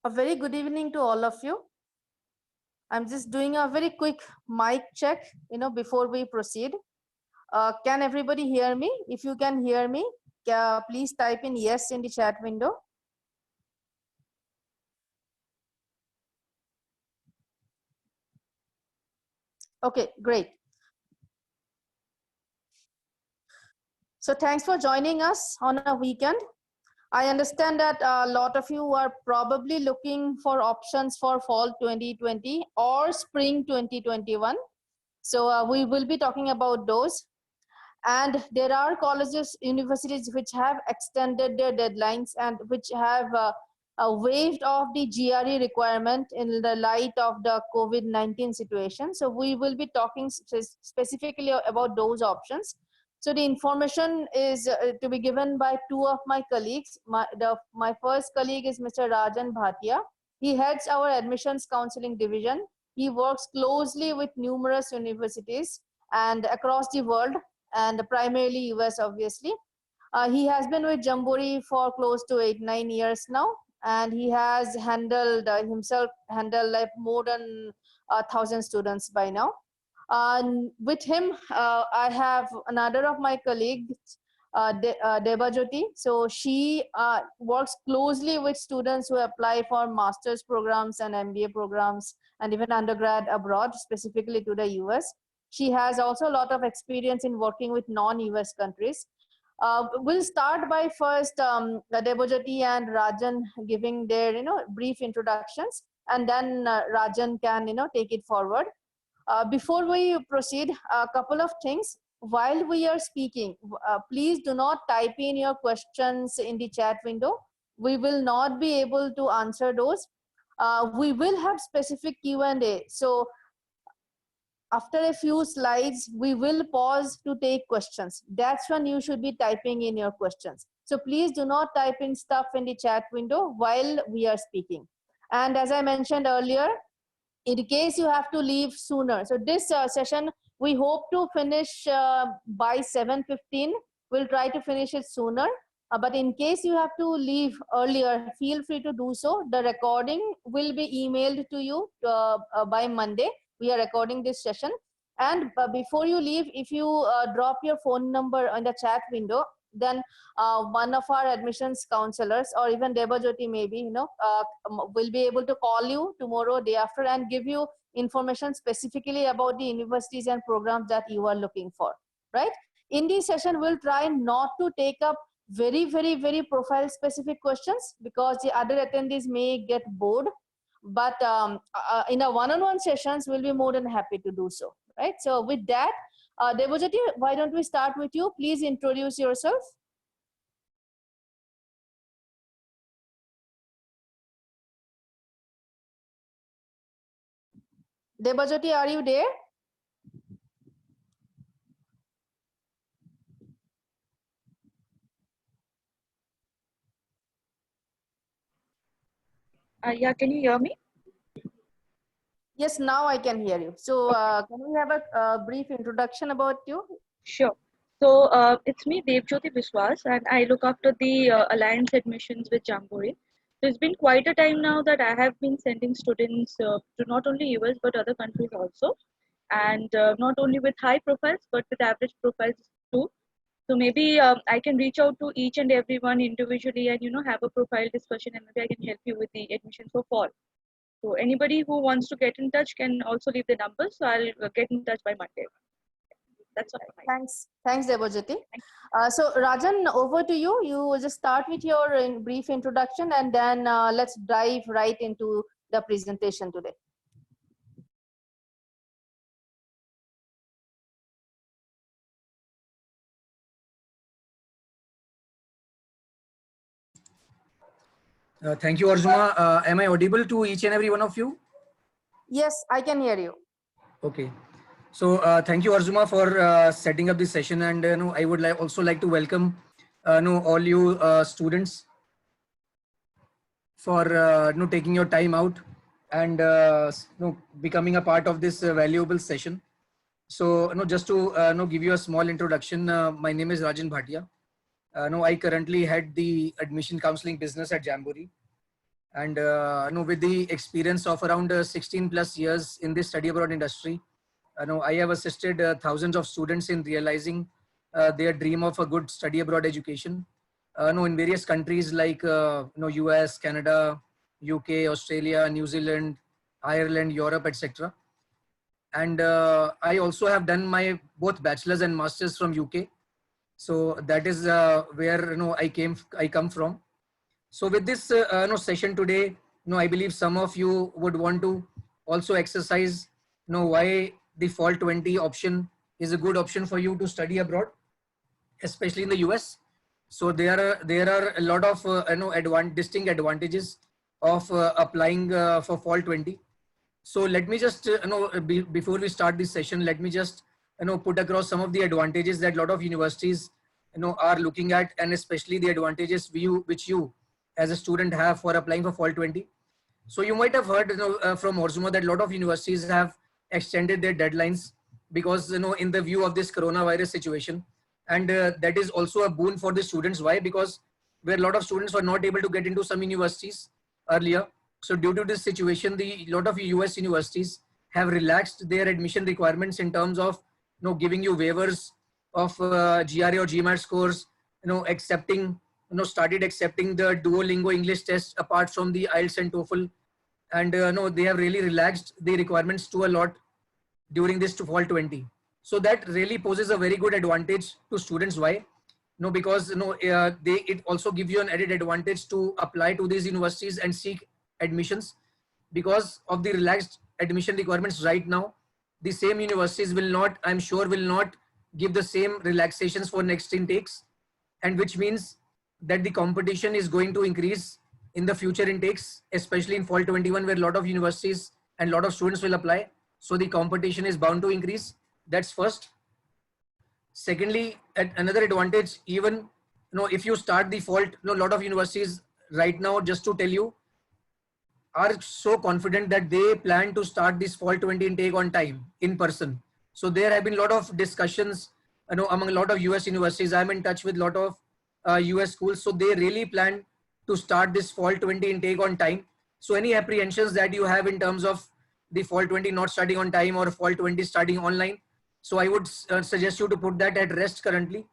A very good evening to all of you. I'm just doing a very quick mic check, before we proceed. Can everybody hear me? If you can hear me, please type in yes in the chat window. Okay, great. So thanks for joining us on a weekend. I understand that a lot of you are probably looking for options for fall 2020 or spring 2021. So we will be talking about those. And there are colleges, universities which have extended their deadlines and which have waived off the GRE requirement in the light of the COVID-19 situation. So we will be talking specifically about those options. So the information is to be given by two of my colleagues. My first colleague is Mr. Rajan Bhatia. He heads our admissions counseling division. He works closely with numerous universities and across the world, and primarily US, obviously. He has been with Jamboree for close to 8-9 years now, and he has handled like more than 1,000 students by now. With him, I have another of my colleagues, Debajyoti. So she works closely with students who apply for master's programs and MBA programs and even undergrad abroad, specifically to the US. She has also a lot of experience in working with non-US countries. We'll start by first Debajyoti and Rajan giving their brief introductions, and then Rajan can take it forward. Before we proceed, a couple of things. While we are speaking, please do not type in your questions in the chat window. We will not be able to answer those. We will have specific Q&A. So after a few slides, we will pause to take questions. That's when you should be typing in your questions. So please do not type in stuff in the chat window while we are speaking. And as I mentioned earlier, in case you have to leave sooner, so this session we hope to finish by 7:15. We'll try to finish it sooner, but in case you have to leave earlier, feel free to do so. The recording will be emailed to you by Monday. We are recording this session, and before you leave, if you drop your phone number in the chat window, then one of our admissions counselors or even Debajyoti maybe will be able to call you tomorrow, day after, and give you information specifically about the universities and programs that you are looking for, right? In this session, we'll try not to take up very profile specific questions because the other attendees may get bored, but in a one-on-one sessions, we'll be more than happy to do so, right? So with that, Debajyoti, why don't we start with you? Please introduce yourself. Debajyoti, are you there? Yeah, can you hear me? Yes, now I can hear you. So can we have a brief introduction about you? Sure. So it's me, Devjyoti Biswas, and I look after the alliance admissions with Jamboree. So it's been quite a time now that I have been sending students to not only US but other countries also, and not only with high profiles but with average profiles too. So maybe I can reach out to each and everyone individually and have a profile discussion, and maybe I can help you with the admissions for fall. So anybody who wants to get in touch can also leave the number. So I'll get in touch by Monday. That's all. Thanks, Debajyoti. So Rajan, over to you. You just start with your brief introduction, and then let's dive right into the presentation today. Thank you, Arjuna. Am I audible to each and every one of you? Yes, I can hear you. Okay. So thank you, Arjuna, for setting up this session, and I would also like to welcome all you students for taking your time out and becoming a part of this valuable session. So just to give you a small introduction, my name is Rajan Bhatia. I currently head the admission counseling business at Jamboree. And with the experience of around 16 plus years in this study abroad industry, I have assisted thousands of students in realizing their dream of a good study abroad education. In various countries like US, Canada, UK, Australia, New Zealand, Ireland, Europe, etc. And I also have done my both bachelor's and master's from UK. So that is where I come from. So with this session today, I believe some of you would want to also exercise why the fall 20 option is a good option for you to study abroad, especially in the US. So there are a lot of distinct advantages of applying for fall 20. So let me just before we start this session, let me just put across some of the advantages that a lot of universities are looking at, and especially the advantages which you as a student have for applying for fall 20. So you might have heard from Orzuma that a lot of universities have extended their deadlines because in the view of this coronavirus situation, and that is also a boon for the students. Why? Because where a lot of students were not able to get into some universities earlier. So due to this situation, the lot of US universities have relaxed their admission requirements in terms of giving you waivers of GRE or GMAT scores, accepting started accepting the Duolingo English test apart from the IELTS and TOEFL, and they have really relaxed the requirements to a lot during this to fall 20. So that really poses a very good advantage to students. Why? Because it also gives you an added advantage to apply to these universities and seek admissions. Because of the relaxed admission requirements right now, the same universities will not, I'm sure, will not give the same relaxations for next intakes, and which means that the competition is going to increase in the future intakes, especially in fall 21, where a lot of universities and a lot of students will apply. So the competition is bound to increase. That's first. Secondly, another advantage, even if you start the fall, a lot of universities right now, just to tell you, are so confident that they plan to start this fall 20 intake on time in person. So there have been a lot of discussions among a lot of US universities. I'm in touch with a lot of US schools. So they really plan to start this fall 20 intake on time. So any apprehensions that you have in terms of the fall 20 not starting on time or fall 20 starting online, so I would suggest you to put that at rest currently,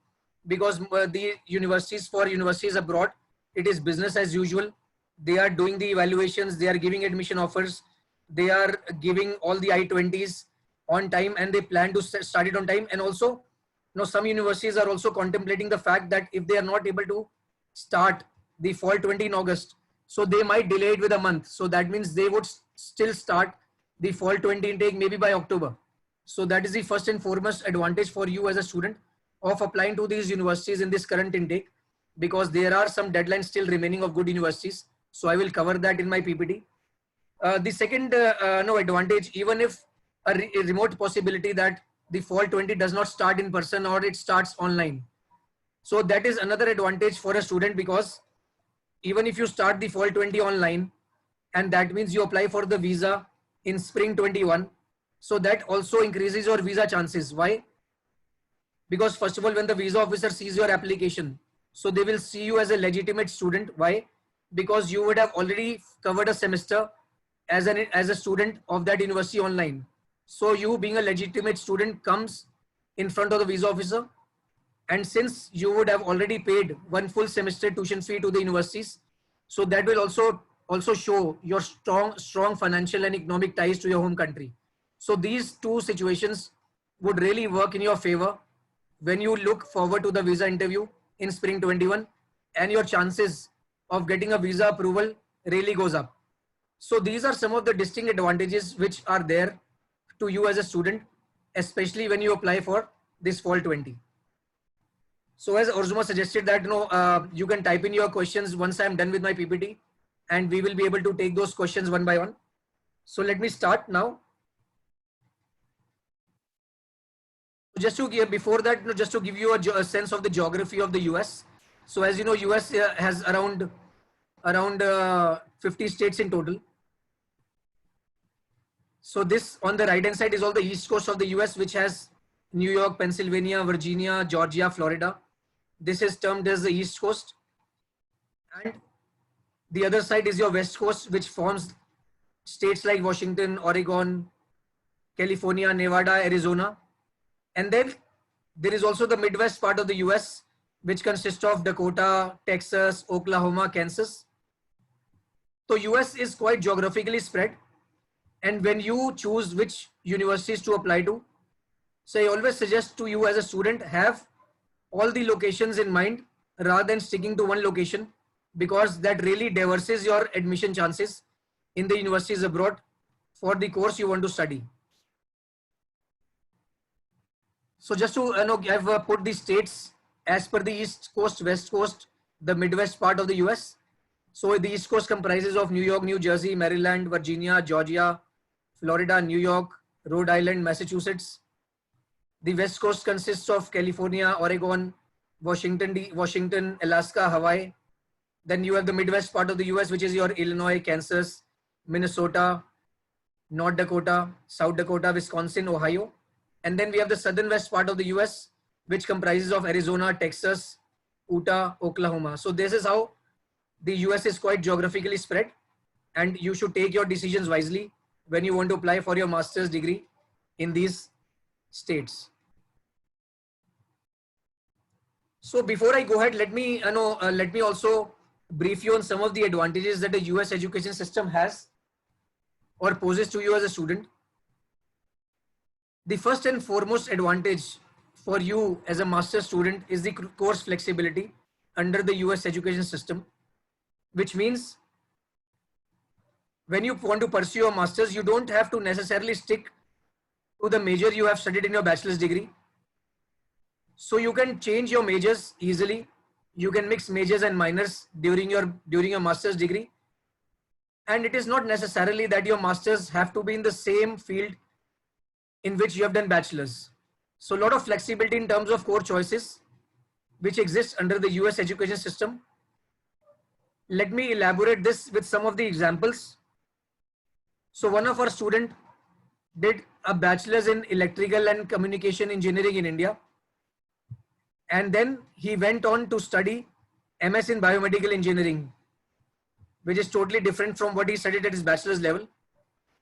because the universities abroad, it is business as usual. They are doing the evaluations, they are giving admission offers, they are giving all the I-20s on time, and they plan to start it on time. And also, some universities are also contemplating the fact that if they are not able to start the fall 20 in August, so they might delay it with a month. So that means they would still start the fall 20 intake maybe by October. So that is the first and foremost advantage for you as a student of applying to these universities in this current intake, because there are some deadlines still remaining of good universities. So I will cover that in my PPT. The second advantage, even if a remote possibility that the fall 20 does not start in person or it starts online. So that is another advantage for a student, because even if you start the fall 20 online, and that means you apply for the visa in spring 21, so that also increases your visa chances. Why? Because first of all, when the visa officer sees your application, so they will see you as a legitimate student. Why? Because you would have already covered a semester as a student of that university online. So you being a legitimate student comes in front of the visa officer, and since you would have already paid one full semester tuition fee to the universities, so that will also show your strong financial and economic ties to your home country. So these two situations would really work in your favor when you look forward to the visa interview in spring 21, and your chances of getting a visa approval really goes up. So these are some of the distinct advantages which are there to you as a student, especially when you apply for this fall 20. So as Orzuma suggested that you can type in your questions once I'm done with my PPT, and we will be able to take those questions one by one. So let me start now. Just to give, before that, just to give you a sense of the geography of the US. So as you know, US has around 50 states in total. So this on the right hand side is all the east coast of the US, which has New York, Pennsylvania, Virginia, Georgia, Florida. This is termed as the east coast. And The other side is your West Coast, which forms states like Washington, Oregon, California, Nevada, Arizona. And then there is also the Midwest part of the US, which consists of Dakota, Texas, Oklahoma, Kansas. So US is quite geographically spread. And when you choose which universities to apply to, so I always suggest to you as a student, have all the locations in mind rather than sticking to one location, because that really diversifies your admission chances in the universities abroad for the course you want to study. So just to I've put the states as per the East Coast, West Coast, the Midwest part of the US. So the East Coast comprises of New York, New Jersey, Maryland, Virginia, Georgia, Florida, New York, Rhode Island, Massachusetts. The West Coast consists of California, Oregon, Washington, Alaska, Hawaii. Then you have the Midwest part of the US, which is your Illinois, Kansas, Minnesota, North Dakota, South Dakota, Wisconsin, Ohio. And then we have the southern west part of the US, which comprises of Arizona, Texas, Utah, Oklahoma. So this is how the US is quite geographically spread, and you should take your decisions wisely when you want to apply for your master's degree in these states. So before I go ahead, let me also brief you on some of the advantages that the US education system has or poses to you as a student. The first and foremost advantage for you as a master's student is the course flexibility under the US education system, which means when you want to pursue your master's, you don't have to necessarily stick to the major you have studied in your bachelor's degree. So you can change your majors easily. You can mix majors and minors during your master's degree. And it is not necessarily that your masters have to be in the same field in which you have done bachelor's. So a lot of flexibility in terms of core choices which exists under the US education system. Let me elaborate this with some of the examples. So one of our students did a bachelor's in electrical and communication engineering in India. And then he went on to study MS in biomedical engineering, which is totally different from what he studied at his bachelor's level.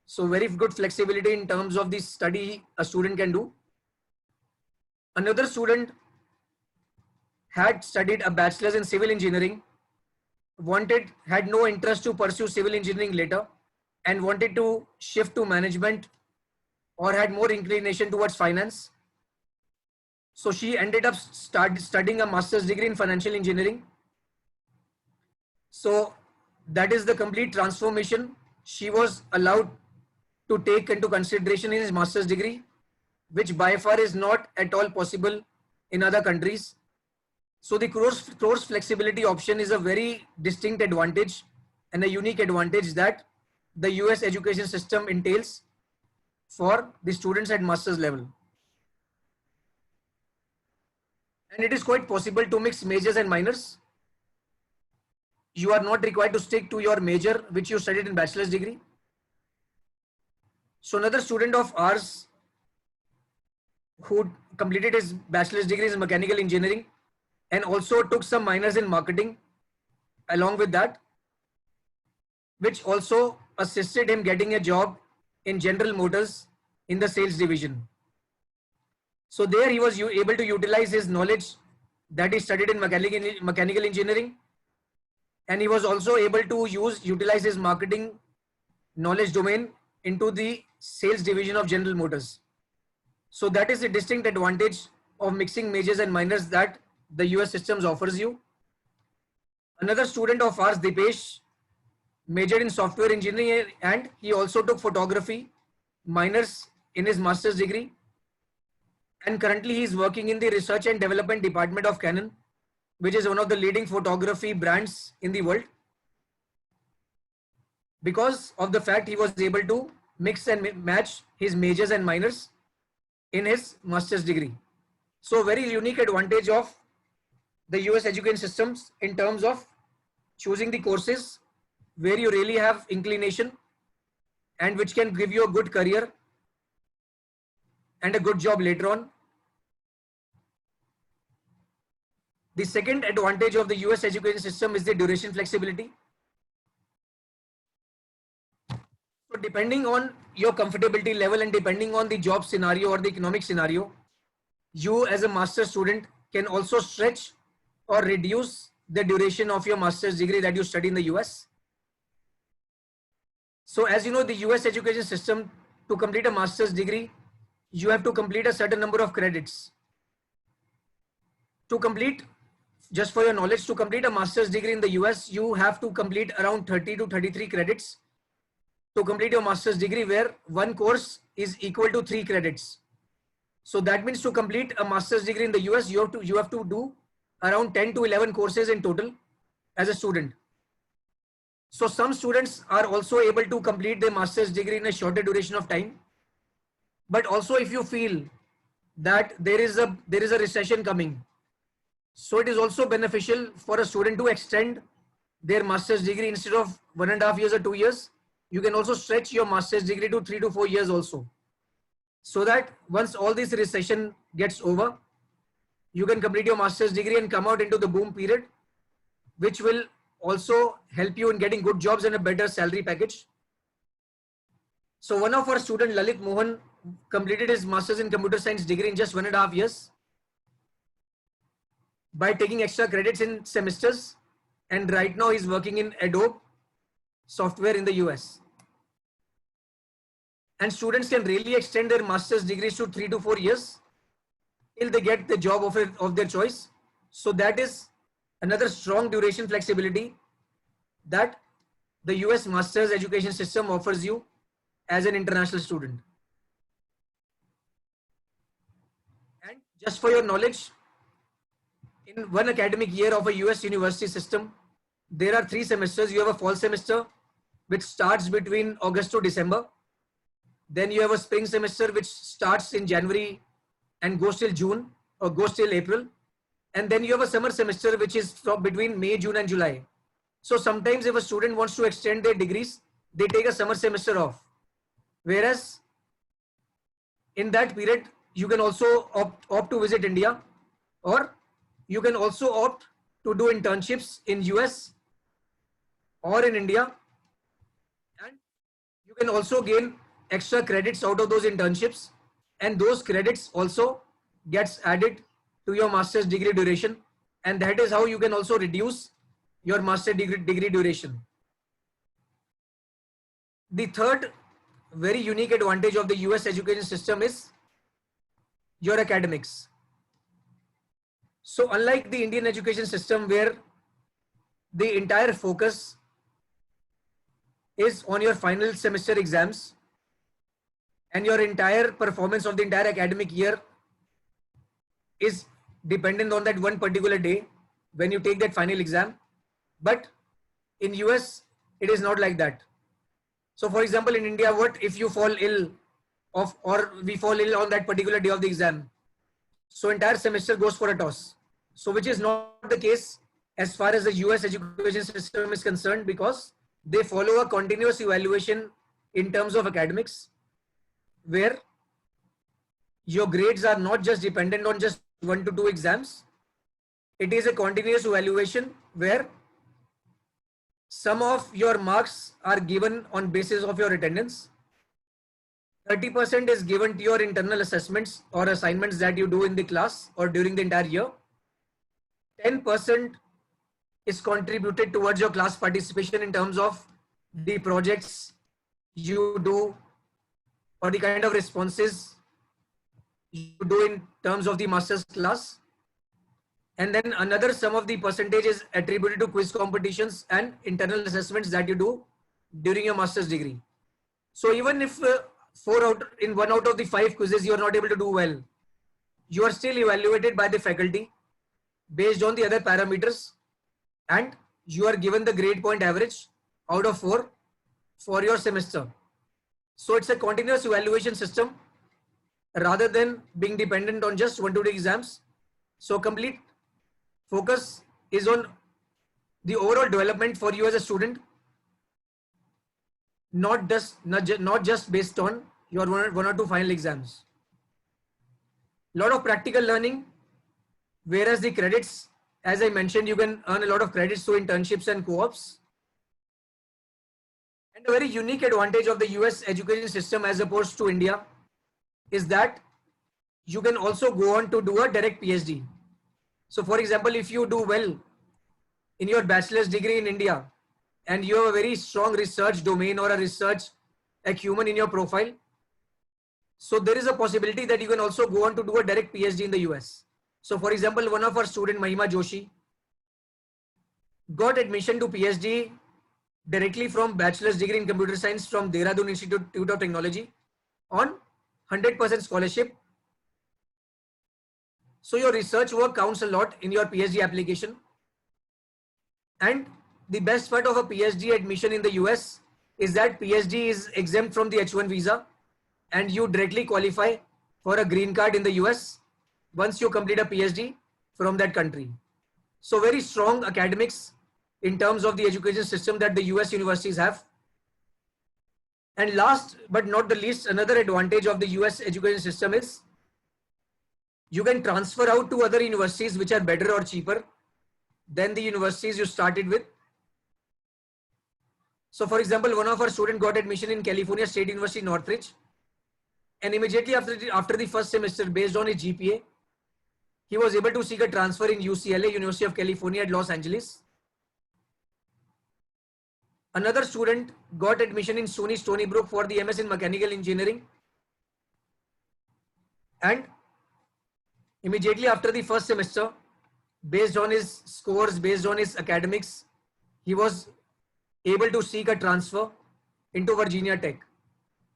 So very good flexibility in terms of the study a student can do. Another student had studied a bachelor's in civil engineering, had no interest to pursue civil engineering later, and wanted to shift to management or had more inclination towards finance. So she ended up studying a master's degree in financial engineering. So that is the complete transformation she was allowed to take into consideration in his master's degree, which by far is not at all possible in other countries. So the course flexibility option is a very distinct advantage and a unique advantage that the US education system entails for the students at master's level. And it is quite possible to mix majors and minors. You are not required to stick to your major which you studied in bachelor's degree. So another student of ours who completed his bachelor's degree in mechanical engineering and also took some minors in marketing along with that, which also assisted him getting a job in General Motors in the sales division. So there he was able to utilize his knowledge that he studied in mechanical engineering, and he was also able to utilize his marketing knowledge domain into the sales division of General Motors. So that is a distinct advantage of mixing majors and minors that the US systems offers you. Another student of ours, Dipesh, majored in software engineering and he also took photography minors in his master's degree. And currently he is working in the research and development department of Canon, which is one of the leading photography brands in the world, because of the fact he was able to mix and match his majors and minors in his master's degree. So very unique advantage of the US education systems in terms of choosing the courses where you really have inclination and which can give you a good career and a good job later on. The second advantage of the US education system is the duration flexibility. So depending on your comfortability level and depending on the job scenario or the economic scenario, you as a master's student can also stretch or reduce the duration of your master's degree that you study in the US. So as you know, the US education system, to complete a master's degree, you have to complete a certain number of credits. To complete, just for your knowledge, to complete a master's degree in the US, you have to complete around 30 to 33 credits to complete your master's degree, where one course is equal to 3 credits. So that means to complete a master's degree in the US, you have to do around 10 to 11 courses in total as a student. So some students are also able to complete their master's degree in a shorter duration of time. But also if you feel that there is a recession coming, so it is also beneficial for a student to extend their master's degree instead of 1.5 years or 2 years. You can also stretch your master's degree to 3 to 4 years also. So that once all this recession gets over, you can complete your master's degree and come out into the boom period, which will also help you in getting good jobs and a better salary package. So one of our students, Lalit Mohan, completed his master's in computer science degree in just 1.5 years by taking extra credits in semesters. And right now he's working in Adobe software in the US. And students can really extend their master's degrees to 3 to 4 years till they get the job of their choice. So that is another strong duration flexibility that the US master's education system offers you as an international student. And just for your knowledge, in one academic year of a US university system, there are 3 semesters. You have a fall semester, which starts between August to December. Then you have a spring semester, which starts in January and goes till June or goes till April. And then you have a summer semester, which is from between May, June and July. So sometimes if a student wants to extend their degrees, they take a summer semester off. Whereas in that period, you can also opt to visit India, or you can also opt to do internships in US or in India. And you can also gain extra credits out of those internships, and those credits also gets added to your master's degree duration, and that is how you can also reduce your master degree duration. The third very unique advantage of the US education system is your academics. So unlike the Indian education system, where the entire focus is on your final semester exams and your entire performance of the entire academic year is dependent on that one particular day when you take that final exam. But in US, it is not like that. So for example, in India, what if you fall ill or we fall ill on that particular day of the exam? So entire semester goes for a toss. So which is not the case as far as the US education system is concerned, because they follow a continuous evaluation in terms of academics, where your grades are not just dependent on just 1 to 2 exams. It is a continuous evaluation where some of your marks are given on basis of your attendance. 30% is given to your internal assessments or assignments that you do in the class or during the entire year. 10% is contributed towards your class participation in terms of the projects you do or the kind of responses you do in terms of the master's class. And then another sum of the percentage is attributed to quiz competitions and internal assessments that you do during your master's degree. So even if 1 out of the 5 quizzes you are not able to do well, you are still evaluated by the faculty based on the other parameters, and you are given the grade point average out of 4 for your semester. So it's a continuous evaluation system rather than being dependent on just 1 to 2 exams. So complete focus is on the overall development for you as a student, not just based on your 1 or 2 final exams. Lot of practical learning, whereas the credits, as I mentioned, you can earn a lot of credits through internships and co-ops. And a very unique advantage of the US education system as opposed to India is that you can also go on to do a direct PhD. So for example, if you do well in your bachelor's degree in India and you have a very strong research domain or a research acumen in your profile, so there is a possibility that you can also go on to do a direct PhD in the US. So for example, one of our student, Mahima Joshi, got admission to PhD directly from bachelor's degree in computer science from Dehradun Institute of Technology on 100% scholarship. So your research work counts a lot in your PhD application. And the best part of a PhD admission in the US is that PhD is exempt from the H1 visa and you directly qualify for a green card in the US once you complete a PhD from that country. So very strong academics in terms of the education system that the US universities have. And last but not the least, another advantage of the US education system is you can transfer out to other universities which are better or cheaper than the universities you started with. So for example, one of our students got admission in California State University, Northridge. And immediately after the first semester, based on his GPA, he was able to seek a transfer in UCLA, University of California at Los Angeles. Another student got admission in SUNY Stony Brook for the MS in Mechanical Engineering. And immediately after the first semester, based on his scores, based on his academics, he was able to seek a transfer into Virginia Tech.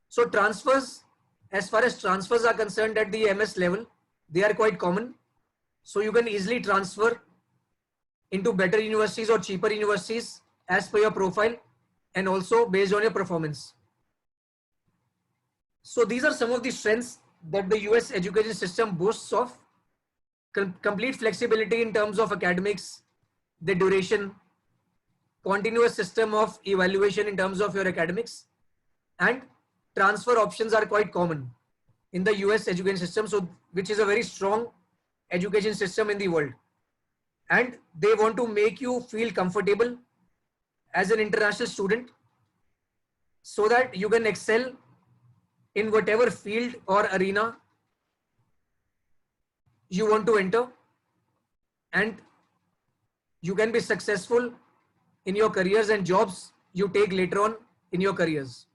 So transfers, as far as transfers are concerned at the MS level, they are quite common. So you can easily transfer into better universities or cheaper universities as per your profile and also based on your performance. So these are some of the strengths that the US education system boasts of. Complete flexibility in terms of academics, the duration, continuous system of evaluation in terms of your academics, and transfer options are quite common in the US education system, so which is a very strong education system in the world. And they want to make you feel comfortable as an international student so that you can excel in whatever field or arena you want to enter, and you can be successful in your careers and jobs you take later on in your careers.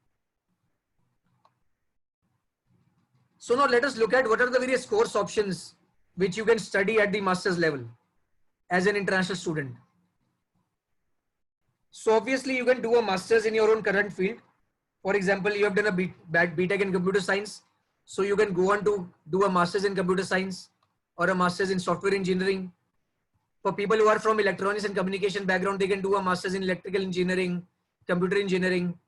So now let us look at what are the various course options which you can study at the master's level as an international student. So obviously you can do a master's in your own current field. For example, you have done a BTech in computer science, so you can go on to do a master's in computer science or a master's in software engineering. For people who are from electronics and communication background, they can do a master's in electrical engineering, computer engineering.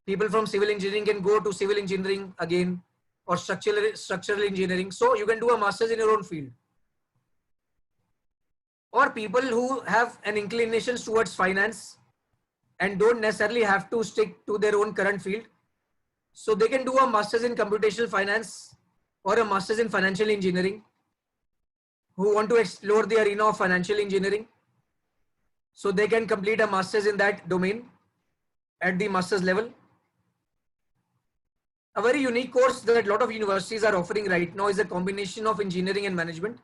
People from civil engineering can go to civil engineering again, or structural engineering. So you can do a master's in your own field. Or people who have an inclination towards finance and don't necessarily have to stick to their own current field, so they can do a master's in computational finance or a master's in financial engineering, who want to explore the arena of financial engineering. So they can complete a master's in that domain at the master's level. A very unique course that a lot of universities are offering right now is a combination of engineering and management.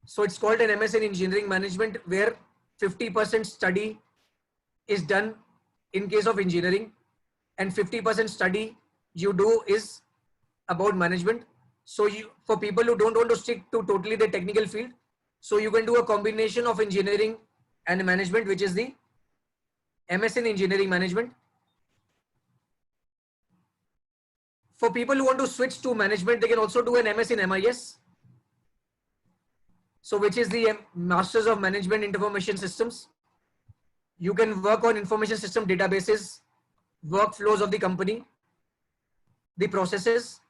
So it's called an MS in engineering management, where 50% study is done in case of engineering and 50% study you do is about management. So for people who don't want to stick to totally the technical field, so you can do a combination of engineering and management, which is the MS in engineering management. For people who want to switch to management, they can also do an MS in MIS. So which is the Masters of Management Information Systems. You can work on information system databases, workflows of the company, the processes.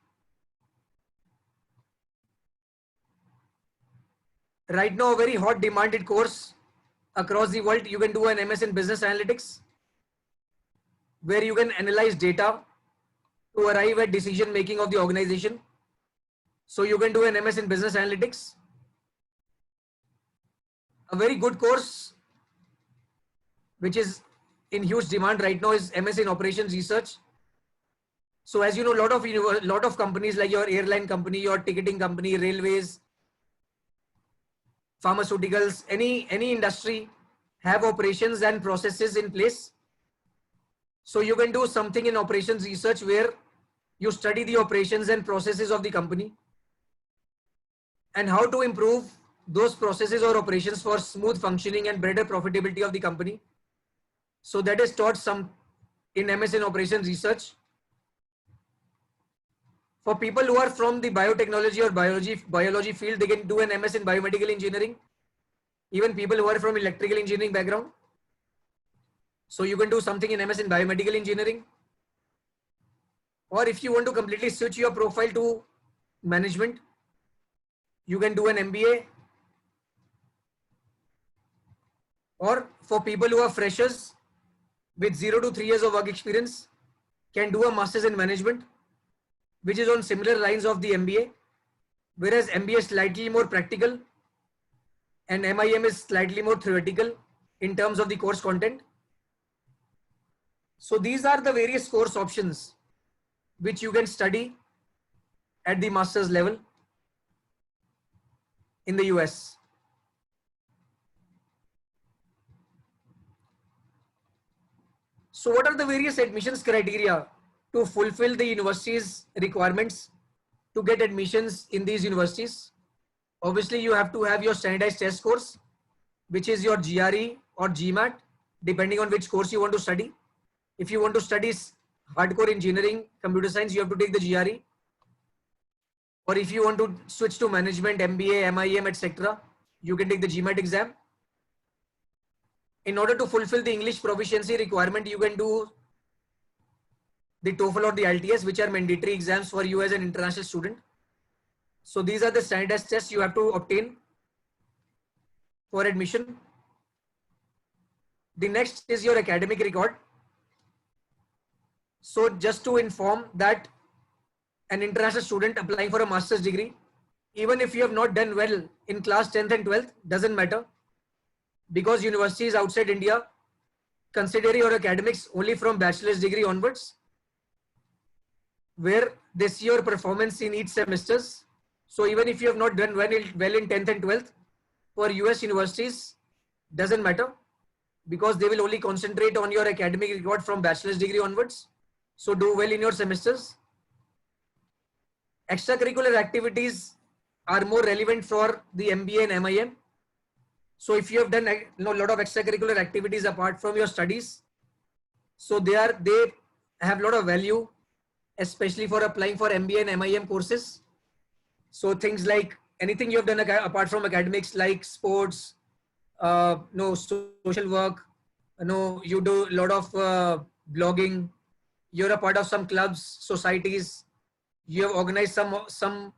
Right now, a very hot demanded course across the world, you can do an MS in business analytics, where you can analyze data to arrive at decision making of the organization. So you can do an MS in business analytics. A very good course, which is in huge demand right now is MS in operations research. So as you know, lot of companies like your airline company, your ticketing company, railways, pharmaceuticals, any industry have operations and processes in place. So you can do something in operations research where you study the operations and processes of the company and how to improve those processes or operations for smooth functioning and better profitability of the company. So that is taught some in MS in operations research. For people who are from the biotechnology or biology field, they can do an MS in biomedical engineering. Even people who are from electrical engineering background. So you can do something in MS in biomedical engineering. Or if you want to completely switch your profile to management, you can do an MBA. Or for people who are freshers with 0 to 3 years of work experience, can do a master's in management, which is on similar lines of the MBA, whereas MBA is slightly more practical and MIM is slightly more theoretical in terms of the course content. So these are the various course options which you can study at the master's level in the US. So what are the various admissions criteria to fulfill the university's requirements to get admissions in these universities? Obviously, you have to have your standardized test course, which is your GRE or GMAT, depending on which course you want to study. If you want to study hardcore engineering, computer science, you have to take the GRE. Or if you want to switch to management, MBA, MIM, etc., you can take the GMAT exam. In order to fulfill the English proficiency requirement, you can do the TOEFL or the IELTS, which are mandatory exams for you as an international student. So these are the standardized tests you have to obtain for admission. The next is your academic record. So just to inform that an international student applying for a master's degree, even if you have not done well in class 10th and 12th, doesn't matter, because universities outside India consider your academics only from bachelor's degree onwards, where they see your performance in each semesters. So even if you have not done well in 10th and 12th, for US universities, doesn't matter, because they will only concentrate on your academic record from bachelor's degree onwards. So do well in your semesters. Extracurricular activities are more relevant for the MBA and MIM. So if you have done a lot of extracurricular activities apart from your studies, so they have a lot of value, especially for applying for MBA and MIM courses. So things like anything you have done apart from academics, like sports, social work, you do a lot of blogging, you're a part of some clubs, societies, you have organized some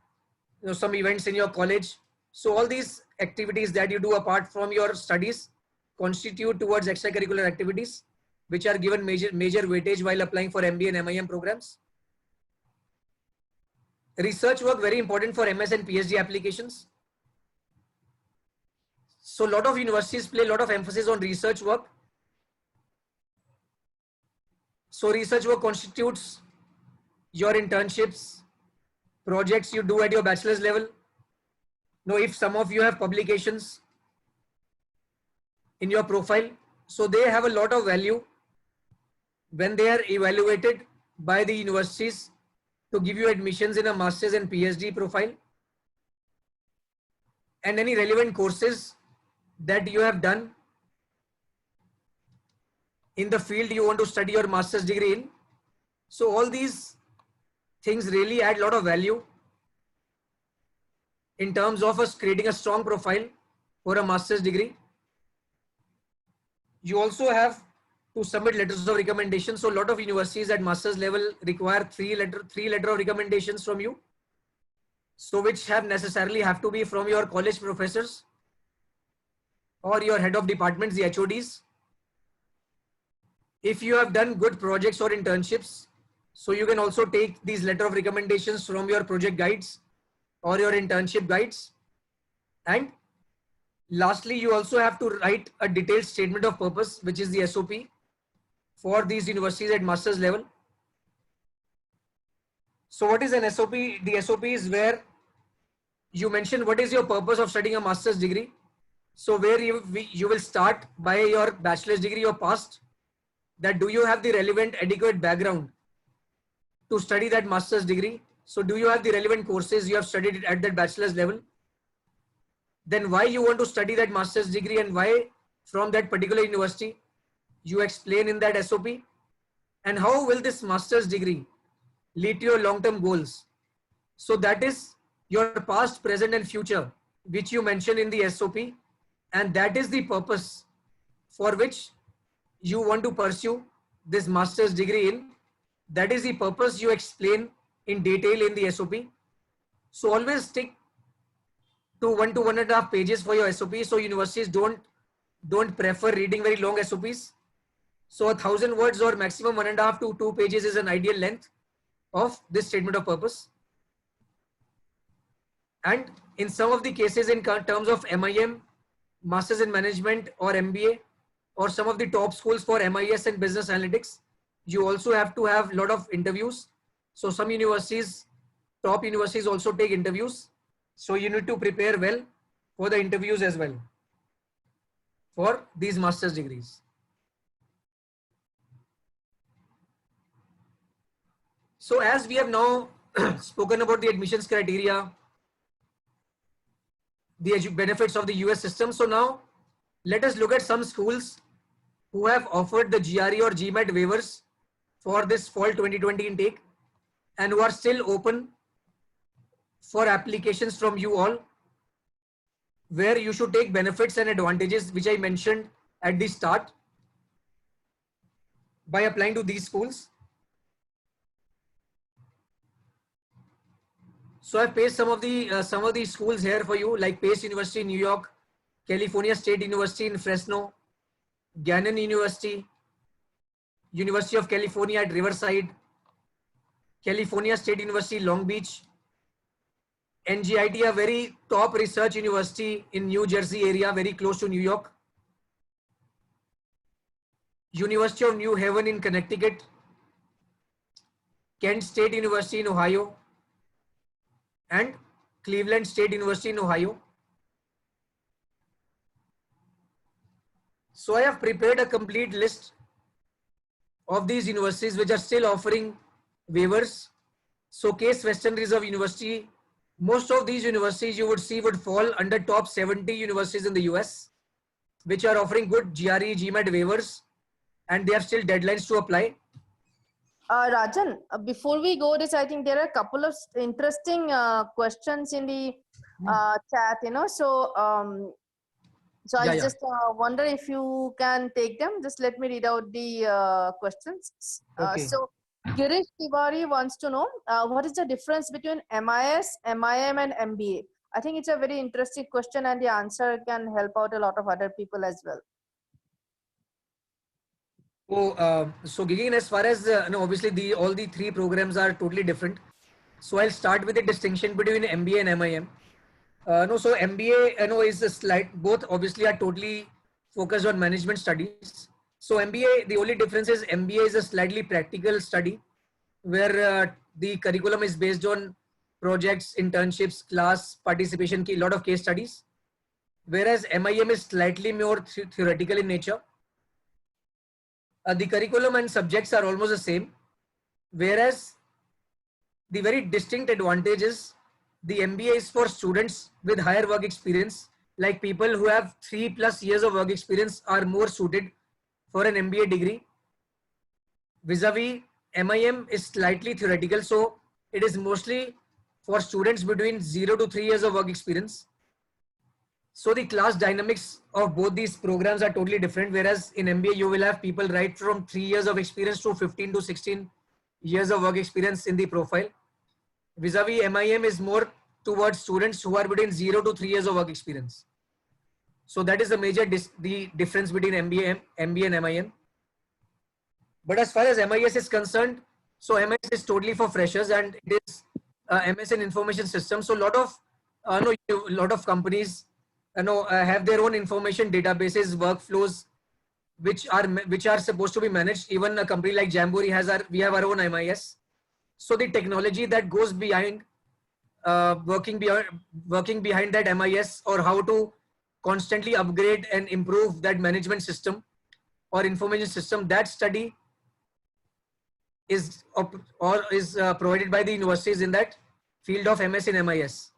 events in your college. So all these activities that you do apart from your studies constitute towards extracurricular activities, which are given major weightage while applying for MBA and MIM programs. Research work, very important for MS and PhD applications. So a lot of universities play a lot of emphasis on research work. So research work constitutes your internships, projects you do at your bachelor's level. Now, if some of you have publications in your profile, so they have a lot of value when they are evaluated by the universities to give you admissions in a master's and PhD profile, and any relevant courses that you have done in the field you want to study your master's degree in. So all these things really add a lot of value in terms of us creating a strong profile for a master's degree. You also have to submit letters of recommendation. So a lot of universities at master's level require three letter of recommendations from you. So which necessarily have to be from your college professors or your head of departments, the HODs. If you have done good projects or internships, so you can also take these letter of recommendations from your project guides or your internship guides. And lastly, you also have to write a detailed statement of purpose, which is the SOP, for these universities at master's level. So what is an SOP? The SOP is where you mention what is your purpose of studying a master's degree. So where you will start by your bachelor's degree or past, that do you have the relevant adequate background to study that master's degree? So do you have the relevant courses you have studied at that bachelor's level? Then why you want to study that master's degree and why from that particular university? You explain in that SOP. And how will this master's degree lead to your long-term goals? So that is your past, present and future, which you mention in the SOP. And that is the purpose for which you want to pursue this master's degree in. That is the purpose you explain in detail in the SOP. So always stick to 1 to 1.5 pages for your SOP. So universities don't prefer reading very long SOPs. So 1,000 words or maximum 1.5 to 2 pages is an ideal length of this statement of purpose. And in some of the cases in terms of MIM, Masters in Management or MBA, or some of the top schools for MIS and Business Analytics, you also have to have a lot of interviews. So some universities, top universities also take interviews. So you need to prepare well for the interviews as well for these master's degrees. So as we have now spoken about the admissions criteria, the benefits of the US system. So now let us look at some schools who have offered the GRE or GMAT waivers for this fall 2020 intake and who are still open for applications from you all, where you should take benefits and advantages which I mentioned at the start by applying to these schools. So I've pasted some of the schools here for you, like Pace University in New York, California State University in Fresno, Gannon University, University of California at Riverside, California State University Long Beach, NGIT, a very top research university in New Jersey area, very close to New York, University of New Haven in Connecticut, Kent State University in Ohio, and Cleveland State University in Ohio. So I have prepared a complete list of these universities which are still offering waivers. So Case Western Reserve University, most of these universities you would see would fall under top 70 universities in the US, which are offering good GRE, GMAT waivers, and they have still deadlines to apply. Rajan, before we go this, I think there are a couple of interesting questions in the chat, so I just wonder if you can take them. Just let me read out the questions. Okay. So Girish Tiwari wants to know, what is the difference between MIS, MIM and MBA? I think it's a very interesting question and the answer can help out a lot of other people as well. So Gigeen, as far as obviously all the three programs are totally different. So I'll start with the distinction between MBA and MIM. So MBA is a slight, both obviously are totally focused on management studies. So MBA, the only difference is MBA is a slightly practical study where the curriculum is based on projects, internships, class participation, a lot of case studies. Whereas MIM is slightly more theoretical in nature. The curriculum and subjects are almost the same, whereas the very distinct advantage is the MBA is for students with higher work experience, like people who have 3+ years of work experience are more suited for an MBA degree. Vis-a-vis MIM is slightly theoretical, so it is mostly for students between 0 to 3 years of work experience. So the class dynamics of both these programs are totally different, whereas in MBA you will have people right from 3 years of experience to 15 to 16 years of work experience in the profile. Vis-a-vis MIM is more towards students who are between 0 to 3 years of work experience. So that is the major the difference between MBA and MIM. But as far as MIS is concerned, so MIS is totally for freshers and it is MS in information systems. So a lot of companies have their own information databases, workflows, which are supposed to be managed. Even a company like Jamboree we have our own MIS. So the technology that goes behind working behind that MIS, or how to constantly upgrade and improve that management system or information system, that study is provided by the universities in that field of MS in MIS.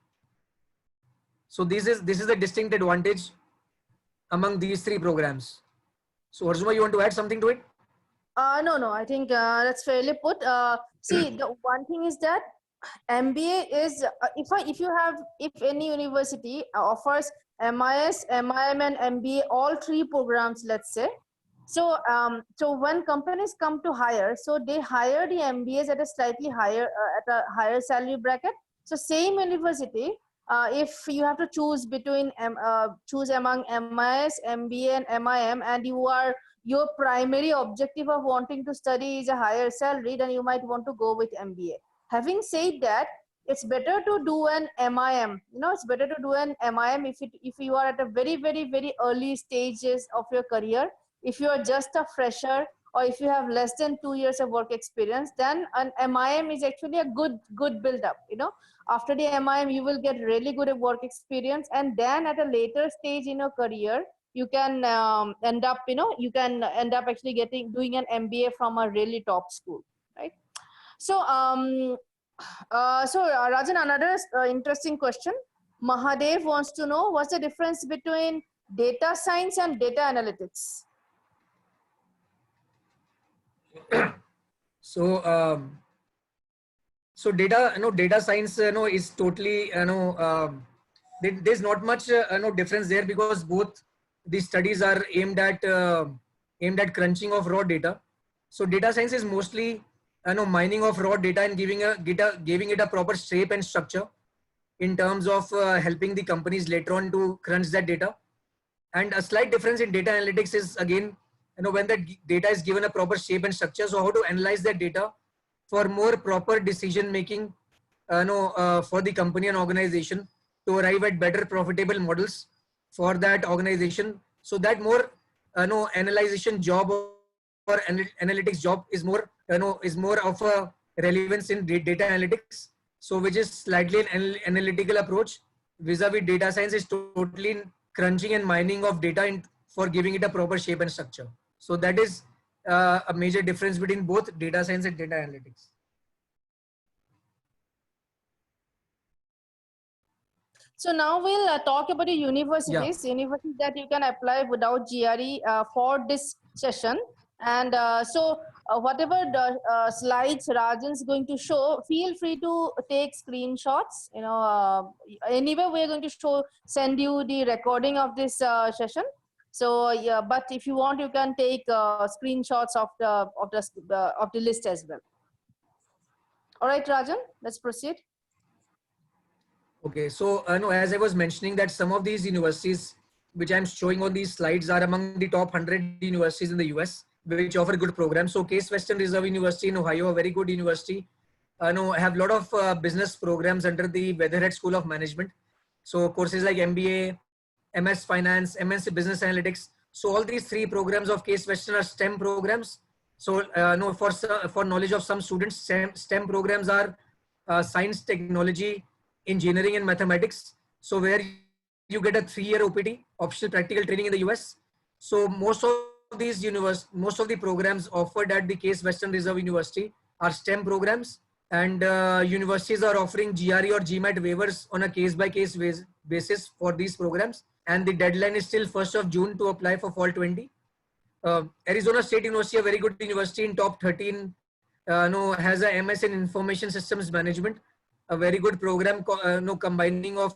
So this is a distinct advantage among these three programs. So Arzuma, you want to add something to it? No, I think that's fairly put. See, the one thing is that MBA is if any university offers MIS, MIM, and MBA, all three programs, let's say. So so when companies come to hire, so they hire the MBAs at a slightly higher at a higher salary bracket. So same university, if you have to choose between choose among MIS, MBA, and MIM, and your primary objective of wanting to study is a higher salary, then you might want to go with MBA. Having said that, it's better to do an MIM. It's better to do an MIM if you are at a very, very, very early stages of your career. If you are just a fresher, or if you have less than 2 years of work experience, then an MIM is actually a good build up. After the MIM, you will get really good work experience, and then at a later stage in your career, you can end up actually doing an MBA from a really top school, right? So Rajan, another interesting question. Mahadev wants to know, what's the difference between data science and data analytics? So data science is totally there's not much difference there, because both these studies are aimed at crunching of raw data. So data science is mostly mining of raw data and giving it a proper shape and structure in terms of helping the companies later on to crunch that data. And a slight difference in data analytics is, again, when the data is given a proper shape and structure, so how to analyze that data for more proper decision making for the company and organization, to arrive at better profitable models for that organization. So that more analyzation job or analytics job is more of a relevance in data analytics. So which is slightly an analytical approach, vis-a-vis data science is totally crunching and mining of data for giving it a proper shape and structure. So that is a major difference between both data science and data analytics. So now we'll talk about the universities, universities that you can apply without GRE for this session. And whatever the slides Rajan is going to show, feel free to take screenshots. Anyway, we're going to send you the recording of this session. So yeah, but if you want, you can take screenshots of the list as well. All right, Rajan, let's proceed. Okay, so as I was mentioning, that some of these universities which I'm showing on these slides are among the top 100 universities in the US, which offer good programs. So Case Western Reserve University in Ohio, a very good university, have a lot of business programs under the Weatherhead School of Management. So courses like MBA, MS Finance, MSc Business Analytics. So all these three programs of Case Western are STEM programs. So for knowledge of some students, STEM programs are science, technology, engineering, and mathematics. So where you get a 3-year OPT, optional practical training in the US. So most of the programs offered at the Case Western Reserve University are STEM programs, and universities are offering GRE or GMAT waivers on a case-by-case basis for these programs. And the deadline is still 1st of June to apply for fall 20. Arizona State University, a very good university in top 13, has a MS in Information Systems Management, a very good program, combining of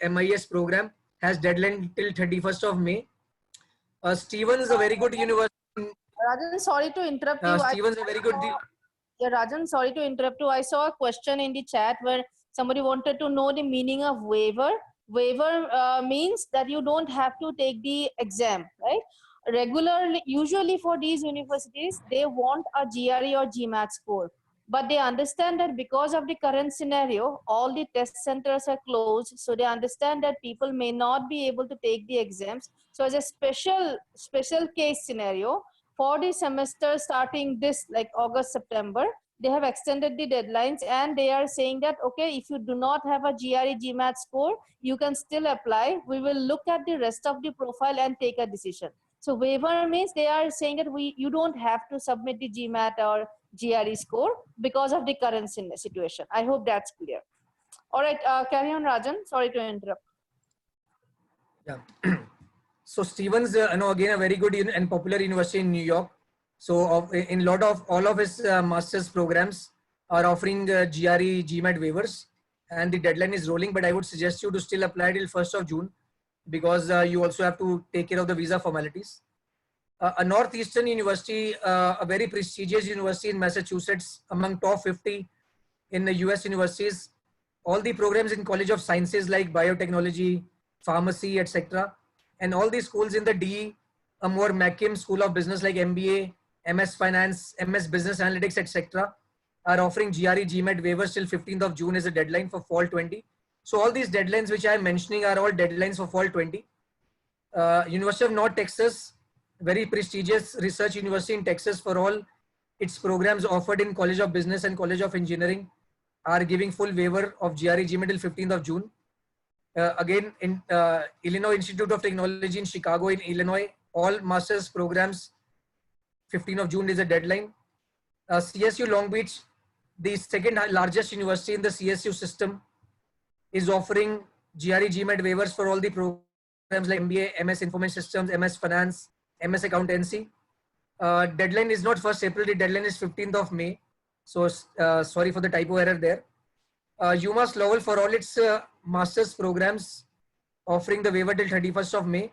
MIS program, has deadline till 31st of May. Stevens is a very good university. Rajan, sorry to interrupt you. Stevens is a very good. Yeah, Rajan, sorry to interrupt you. I saw a question in the chat where somebody wanted to know the meaning of waiver. Waiver means that you don't have to take the exam, right? Regularly, usually for these universities, they want a GRE or GMAT score. but they understand that because of the current scenario, all the test centers are closed. So they understand that people may not be able to take the exams. So as a special case scenario for the semester starting this like August, September, they have extended the deadlines and they are saying that, okay, if you do not have a GRE GMAT score, you can still apply. We will look at the rest of the profile and take a decision. So waiver means they are saying that you don't have to submit the GMAT or GRE score because of the current situation. I hope that's clear. All right, carry on, Rajan. Sorry to interrupt. Yeah. So Stevens, again, a very good and popular university in New York. So in lot of all of his master's programs are offering GRE GMAT waivers, and the deadline is rolling. But I would suggest you to still apply till 1st of June, because you also have to take care of the visa formalities. A Northeastern University, a very prestigious university in Massachusetts, among top 50 in the US universities. All the programs in College of Sciences like biotechnology, pharmacy, etc. And all the schools in the DE, a more McKim School of Business like MBA, MS Finance, MS Business Analytics, etc. are offering GRE GMAT waivers till 15th of June as a deadline for fall 20. So all these deadlines which I am mentioning are all deadlines for fall 20. University of North Texas, very prestigious research university in Texas, for all its programs offered in College of Business and College of Engineering are giving full waiver of GRE GMAT till 15th of June. Again, in Illinois Institute of Technology in Chicago in Illinois, all master's programs, 15th of June is a deadline. CSU Long Beach, the second largest university in the CSU system, is offering GRE GMAT waivers for all the programs like MBA, MS Information Systems, MS Finance, MS Accountancy. Deadline is not 1st April, the deadline is 15th of May. So sorry for the typo error there. UMass Lowell, for all its master's programs, offering the waiver till 31st of May.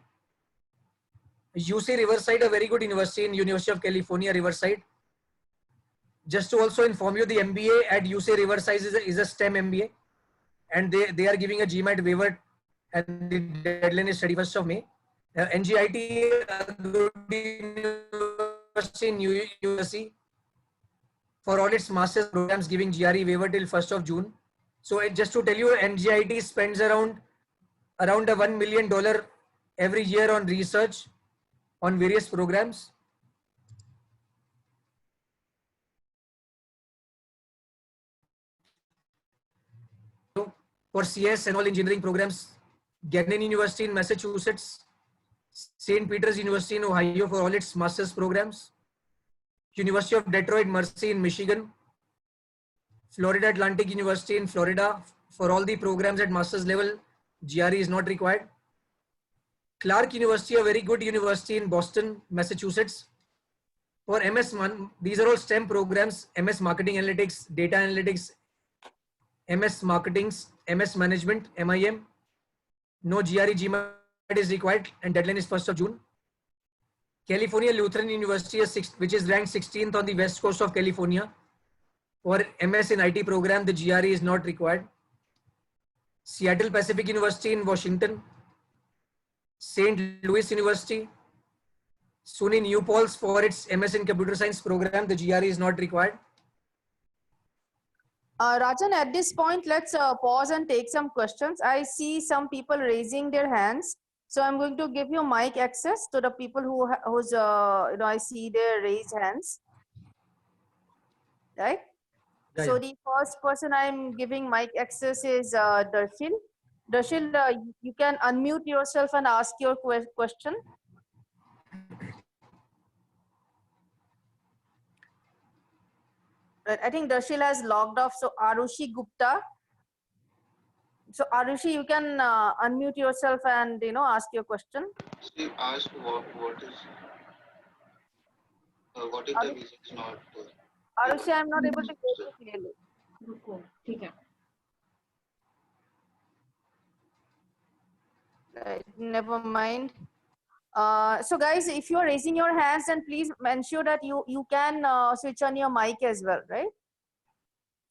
UC Riverside, a very good university in University of California, Riverside. Just to also inform you, the MBA at UC Riverside is a STEM MBA, and they are giving a GMAT waiver, and the deadline is 31st of May. NGIT, a good university in New Jersey, for all its master's programs, giving GRE waiver till 1st of June. So just to tell you, NGIT spends around $1 million every year on research on various programs. For CS and all engineering programs, Gagnon University in Massachusetts, St. Peter's University in Ohio for all its master's programs, University of Detroit Mercy in Michigan, Florida Atlantic University in Florida, for all the programs at master's level, GRE is not required. Clark University, a very good university in Boston, Massachusetts. For MS1, these are all STEM programs: MS Marketing Analytics, Data Analytics, MS Marketing, MS Management, MIM. No GRE GMAT is required, and deadline is 1st of June. California Lutheran University, which is ranked 16th on the west coast of California. For MS in IT program, the GRE is not required. Seattle Pacific University in Washington, St. Louis University, SUNY New Paltz, for its MS in Computer Science program, the GRE is not required. Rajan, at this point, let's pause and take some questions. I see some people raising their hands. So I'm going to give you mic access to the people who's I see their raised hands. Right? Yeah, so yeah. the first person I'm giving mic access is Darshil. Darshil, you can unmute yourself and ask your question. Right, I think Darshil has logged off. So Arushi Gupta. So Arushi, you can unmute yourself and ask your question. She asked what if the visa is not. Arushi, I'm not able to hear you clearly. Okay. Right, never mind. So guys, if you are raising your hands, then please ensure that you can switch on your mic as well, right?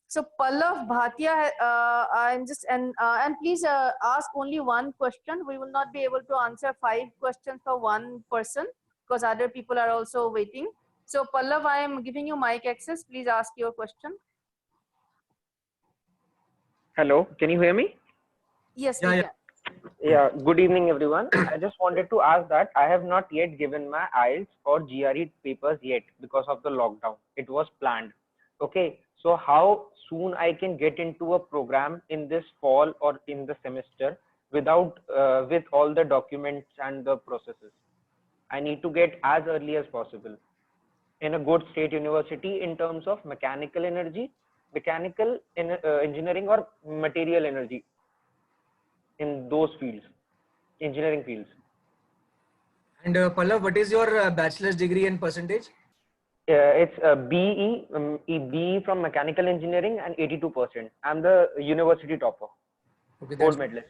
So Pallav Bhatia, and please ask only one question. We will not be able to answer 5 questions for one person because other people are also waiting. So Pallav, I am giving you mic access. Please ask your question. Hello, can you hear me? Yes, Yeah, we yeah. can. Yeah, good evening, everyone. I just wanted to ask that I have not yet given my IELTS or GRE papers yet because of the lockdown. It was planned. Okay, so how soon I can get into a program in this fall or in the semester without with all the documents and the processes? I need to get as early as possible in a good state university in terms of mechanical energy, engineering, or material energy in those fields, engineering fields. And Pallav, what is your bachelor's degree and percentage? It's BE, BE from mechanical engineering and 82%. I'm the university topper, Okay, that's gold good. medalist.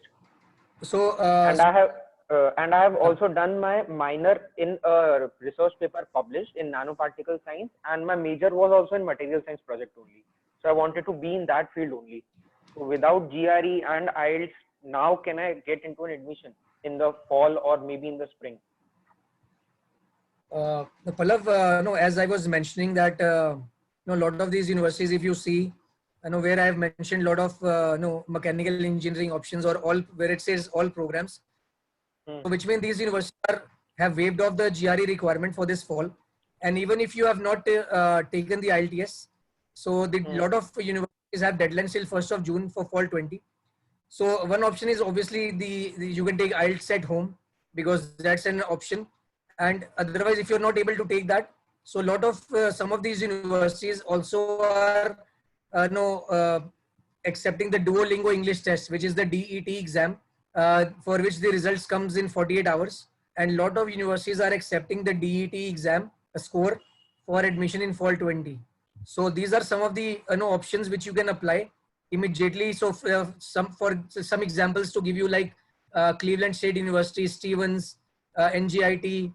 So, And I have also done my minor in a research paper published in nanoparticle science, and my major was also in material science project only. So I wanted to be in that field only. So without GRE and IELTS, now can I get into an admission in the fall or maybe in the spring? Pallav, no, as I was mentioning that, no, a lot of these universities, if you see, where I have mentioned a lot of, no, mechanical engineering options or all, where it says all programs, which means these universities have waived off the GRE requirement for this fall. And even if you have not taken the IELTS, so the lot of universities have deadlines till 1st of June for fall 20. So one option is obviously the you can take IELTS at home because that's an option. And otherwise, if you're not able to take that, so a lot of some of these universities also are no accepting the Duolingo English test, which is the DET exam, for which the results comes in 48 hours. And lot of universities are accepting the DET exam score for admission in fall 20. So these are some of the options which you can apply immediately. So for some examples to give you, like Cleveland State University, Stevens, NGIT,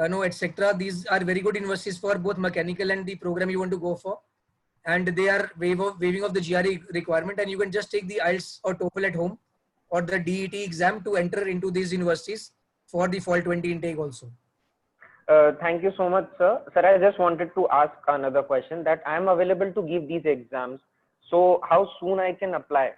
no, etc. These are very good universities for both mechanical and the program you want to go for. And they are waiving of the GRE requirement, and you can just take the IELTS or TOEFL at home or the DET exam to enter into these universities for the fall 20 intake also. Thank you so much, sir. Sir, I just wanted to ask another question that I am available to give these exams. So how soon I can apply?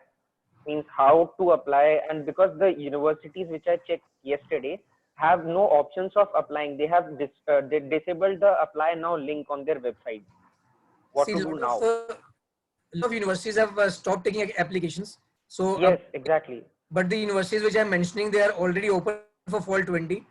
Means how to apply, and because the universities which I checked yesterday have no options of applying, they have they disabled the apply now link on their website. What See, to do now? lot of universities have stopped taking applications. So, Yes, exactly. but the universities which I'm mentioning, they are already open for fall 20.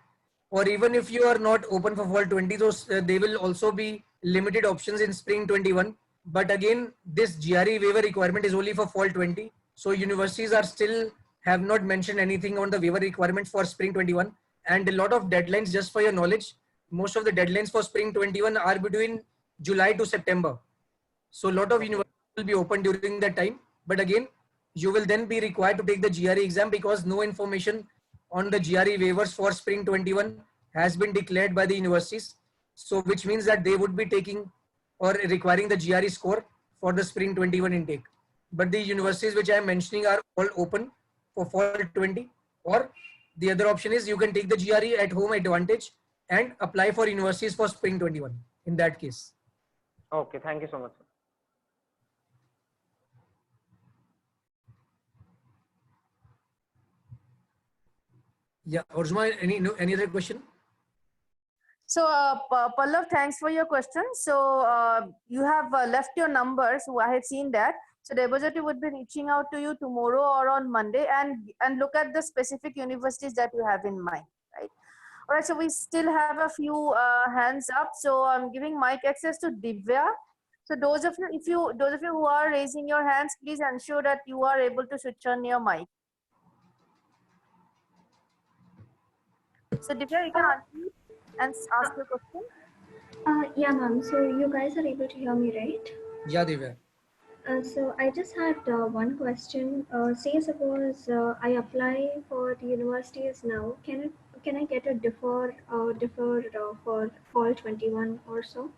Or even if you are not open for fall 20, those they will also be limited options in spring 21. But again, this GRE waiver requirement is only for fall 20. So universities are still have not mentioned anything on the waiver requirements for spring 21. And a lot of deadlines, just for your knowledge, most of the deadlines for spring 21 are between July to September. So a lot of universities will be open during that time. But again, you will then be required to take the GRE exam because no information on the GRE waivers for spring 21 has been declared by the universities. So which means that they would be taking or requiring the GRE score for the spring 21 intake. But the universities which I am mentioning are all open for fall 20, or the other option is you can take the GRE at home advantage and apply for universities for spring 21 in that case. Okay, thank you so much, sir. Yeah, Orzuma, any other question? So, Pallav, thanks for your question. So, you have left your number, so I have seen that. So, Debojyoti would be reaching out to you tomorrow or on Monday and look at the specific universities that you have in mind, right? All right, so we still have a few hands up. So, I'm giving mic access to Divya. So, those of you who are raising your hands, please ensure that you are able to switch on your mic. So, Divya, you can unmute and ask your question. Yeah, ma'am. So you guys are able to hear me, right? Yeah, Divya. So I just had one question. Say suppose I apply for the universities now. Can I get a defer for fall 21 or so?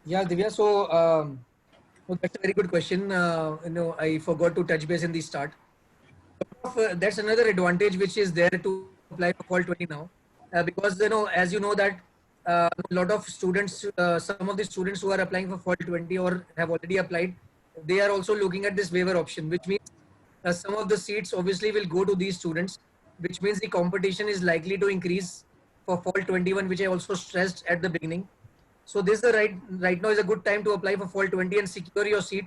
Yeah, Divya. So, well, that's a very good question. I forgot to touch base in the start. That's another advantage which is there to apply for fall 20 now, because as you know that a lot of students, some of the students who are applying for fall 20 or have already applied, they are also looking at this waiver option, which means some of the seats obviously will go to these students, which means the competition is likely to increase for fall 21, which I also stressed at the beginning. So this is the right now is a good time to apply for fall 20 and secure your seat,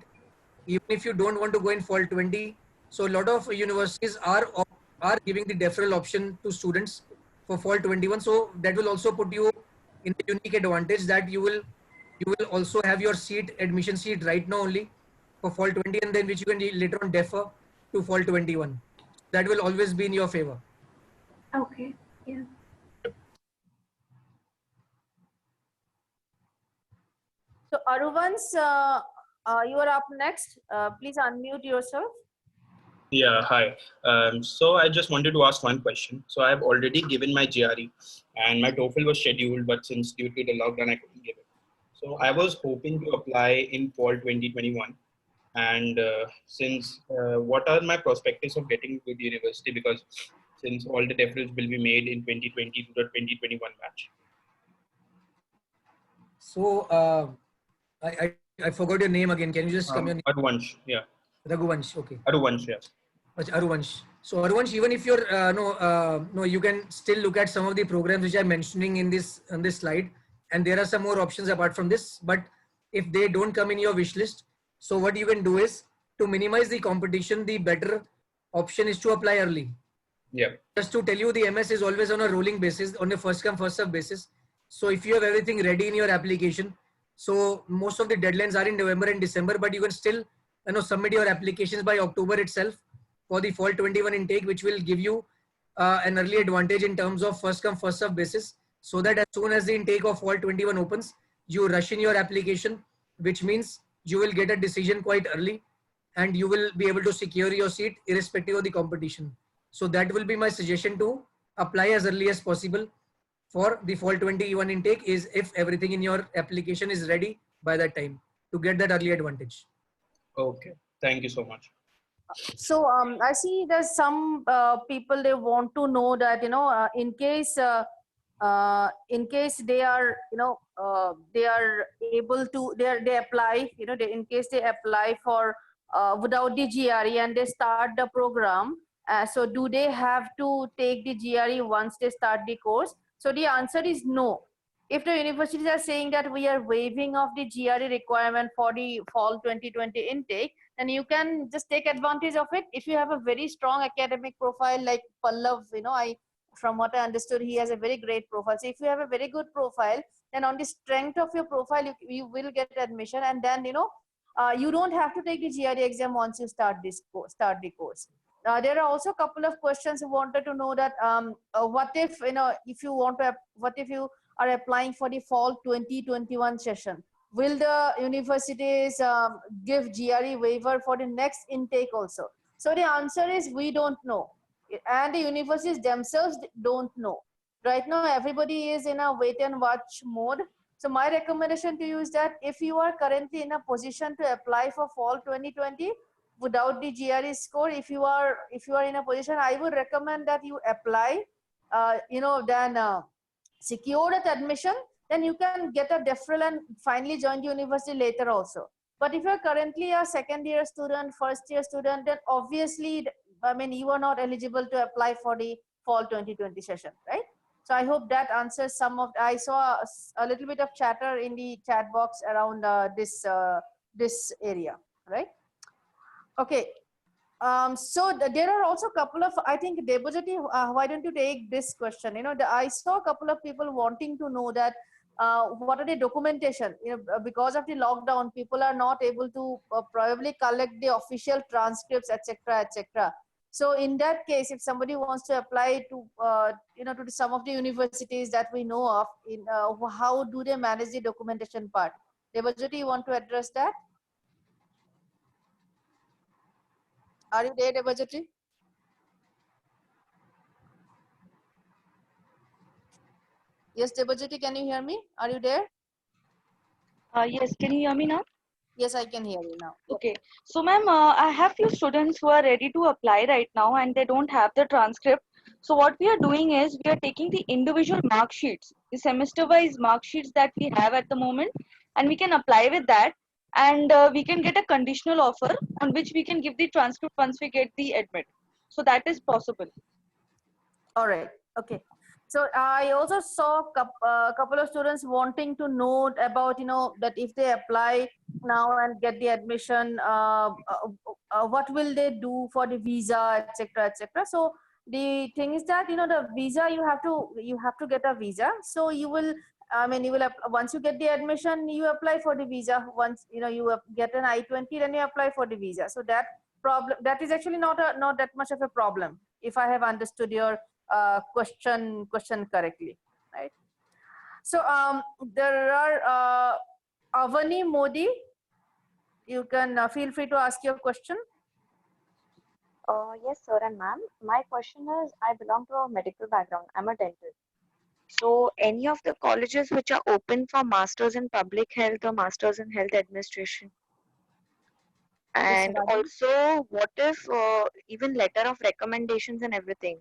even if you don't want to go in fall 20. So a lot of universities are giving the deferral option to students for fall 21. So that will also put you in a unique advantage that you will also have your seat, admission seat right now only for fall 20, and then which you can later on defer to fall 21. That will always be in your favor. Okay. Yeah. So Aruvans, you are up next. Please unmute yourself. Yeah, hi. So I just wanted to ask one question. So I have already given my GRE and my TOEFL was scheduled, but since due to the lockdown, I couldn't give it. So I was hoping to apply in fall 2021. And what are my prospects of getting to the university? Because since all the deferrals will be made in 2020 to the 2021 batch. So I forgot your name again. Can you just come your name? Aruvansh, yeah. Raghuvansh. Okay. Aruvansh, yes. Aruvansh. So Aruvansh, even if you're no, you can still look at some of the programs which I'm mentioning in this on this slide, and there are some more options apart from this. But if they don't come in your wish list, so what you can do is to minimize the competition. The better option is to apply early. Yeah. Just to tell you, the MS is always on a rolling basis, on a first come first serve basis. So if you have everything ready in your application, so most of the deadlines are in November and December, but you can still submit your applications by October itself for the fall 21 intake, which will give you an early advantage in terms of first come first serve basis, so that as soon as the intake of fall 21 opens, you rush in your application, which means you will get a decision quite early and you will be able to secure your seat irrespective of the competition. So that will be my suggestion, to apply as early as possible for the fall 21 intake, is if everything in your application is ready by that time, to get that early advantage. Okay. Thank you so much. So I see there's some people, they want to know that, in case they are, they are able to, they apply, in case they apply for without the GRE and they start the program. So do they have to take the GRE once they start the course? So the answer is no. If the universities are saying that we are waiving off the GRE requirement for the fall 2020 intake, then you can just take advantage of it. If you have a very strong academic profile like Pallav, from what I understood, he has a very great profile. So if you have a very good profile, then on the strength of your profile, you will get admission, and then you don't have to take the GRE exam once you start the course. There are also a couple of questions who wanted to know that what if what if you are applying for the fall 2021 session? Will the universities give GRE waiver for the next intake also? So the answer is we don't know, and the universities themselves don't know. Right now, everybody is in a wait and watch mode. So my recommendation to you is that if you are currently in a position to apply for fall 2020 without the GRE score, if you are in a position, I would recommend that you apply, then secure that admission, then you can get a deferral and finally join the university later also. But if you're currently a second year student, first year student, then obviously, you are not eligible to apply for the fall 2020 session, right? So I hope that answers some of, I saw a little bit of chatter in the chat box around this area, right? Okay. So there are also a couple of, I think, Debojyoti, why don't you take this question? I saw a couple of people wanting to know that what are the documentation? Because of the lockdown, people are not able to probably collect the official transcripts, etc., etc. So in that case, if somebody wants to apply to, to some of the universities that we know of, how do they manage the documentation part? Debojyoti, you want to address that? Are you there, Debojyoti? Yes, Debojyoti, can you hear me? Are you there? Yes, can you hear me now? Yes, I can hear you now. Okay. So, ma'am, I have few students who are ready to apply right now and they don't have the transcript. So what we are doing is we are taking the individual mark sheets, the semester-wise mark sheets that we have at the moment, and we can apply with that. and we can get a conditional offer on which we can give the transcript once we get the admit. So that is possible. All right. Okay. So I also saw a couple of students wanting to know about, that if they apply now and get the admission, what will they do for the visa, etc., etc. So the thing is that, the visa, you have to get a visa. So you will, once you get the admission, you apply for the visa. Once, you get an I-20, then you apply for the visa. So that is actually not that much of a problem, if I have understood your question correctly, right? So there are Avani Modi. You can feel free to ask your question. Yes, sir and ma'am. My question is, I belong to a medical background. I'm a dentist. So, any of the colleges which are open for masters in public health or masters in health administration? And Rajan? also, what if even letter of recommendations and everything?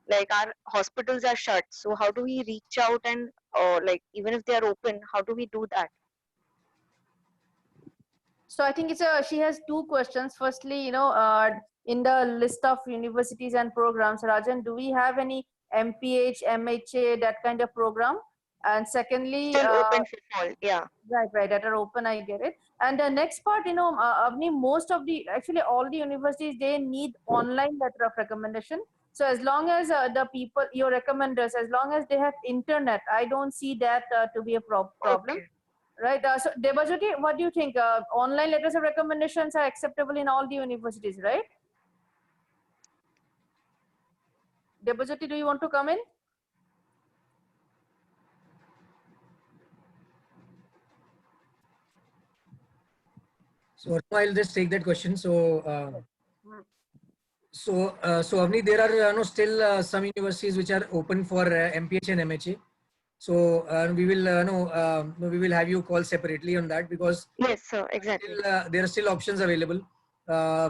Like our hospitals are shut. So, how do we reach out and like even if they are open, how do we do that? So I think she has two questions. Firstly, in the list of universities and programs, Rajan, do we have any MPH, MHA, that kind of program? And secondly, Still open for all. Yeah. right, that are open, I get it. And the next part, Avni, actually all the universities, they need online letter of recommendation. So as long as the people, your recommenders, as long as they have internet, I don't see that to be a problem. Okay. Right. So Debajyoti, what do you think? Online letters of recommendations are acceptable in all the universities, right? Debajyoti, do you want to come in? So I'll just take that question. So, Avni, there are still some universities which are open for MPH and MHA. So we will have you call separately on that, because Yes, sir. Exactly. there are still options available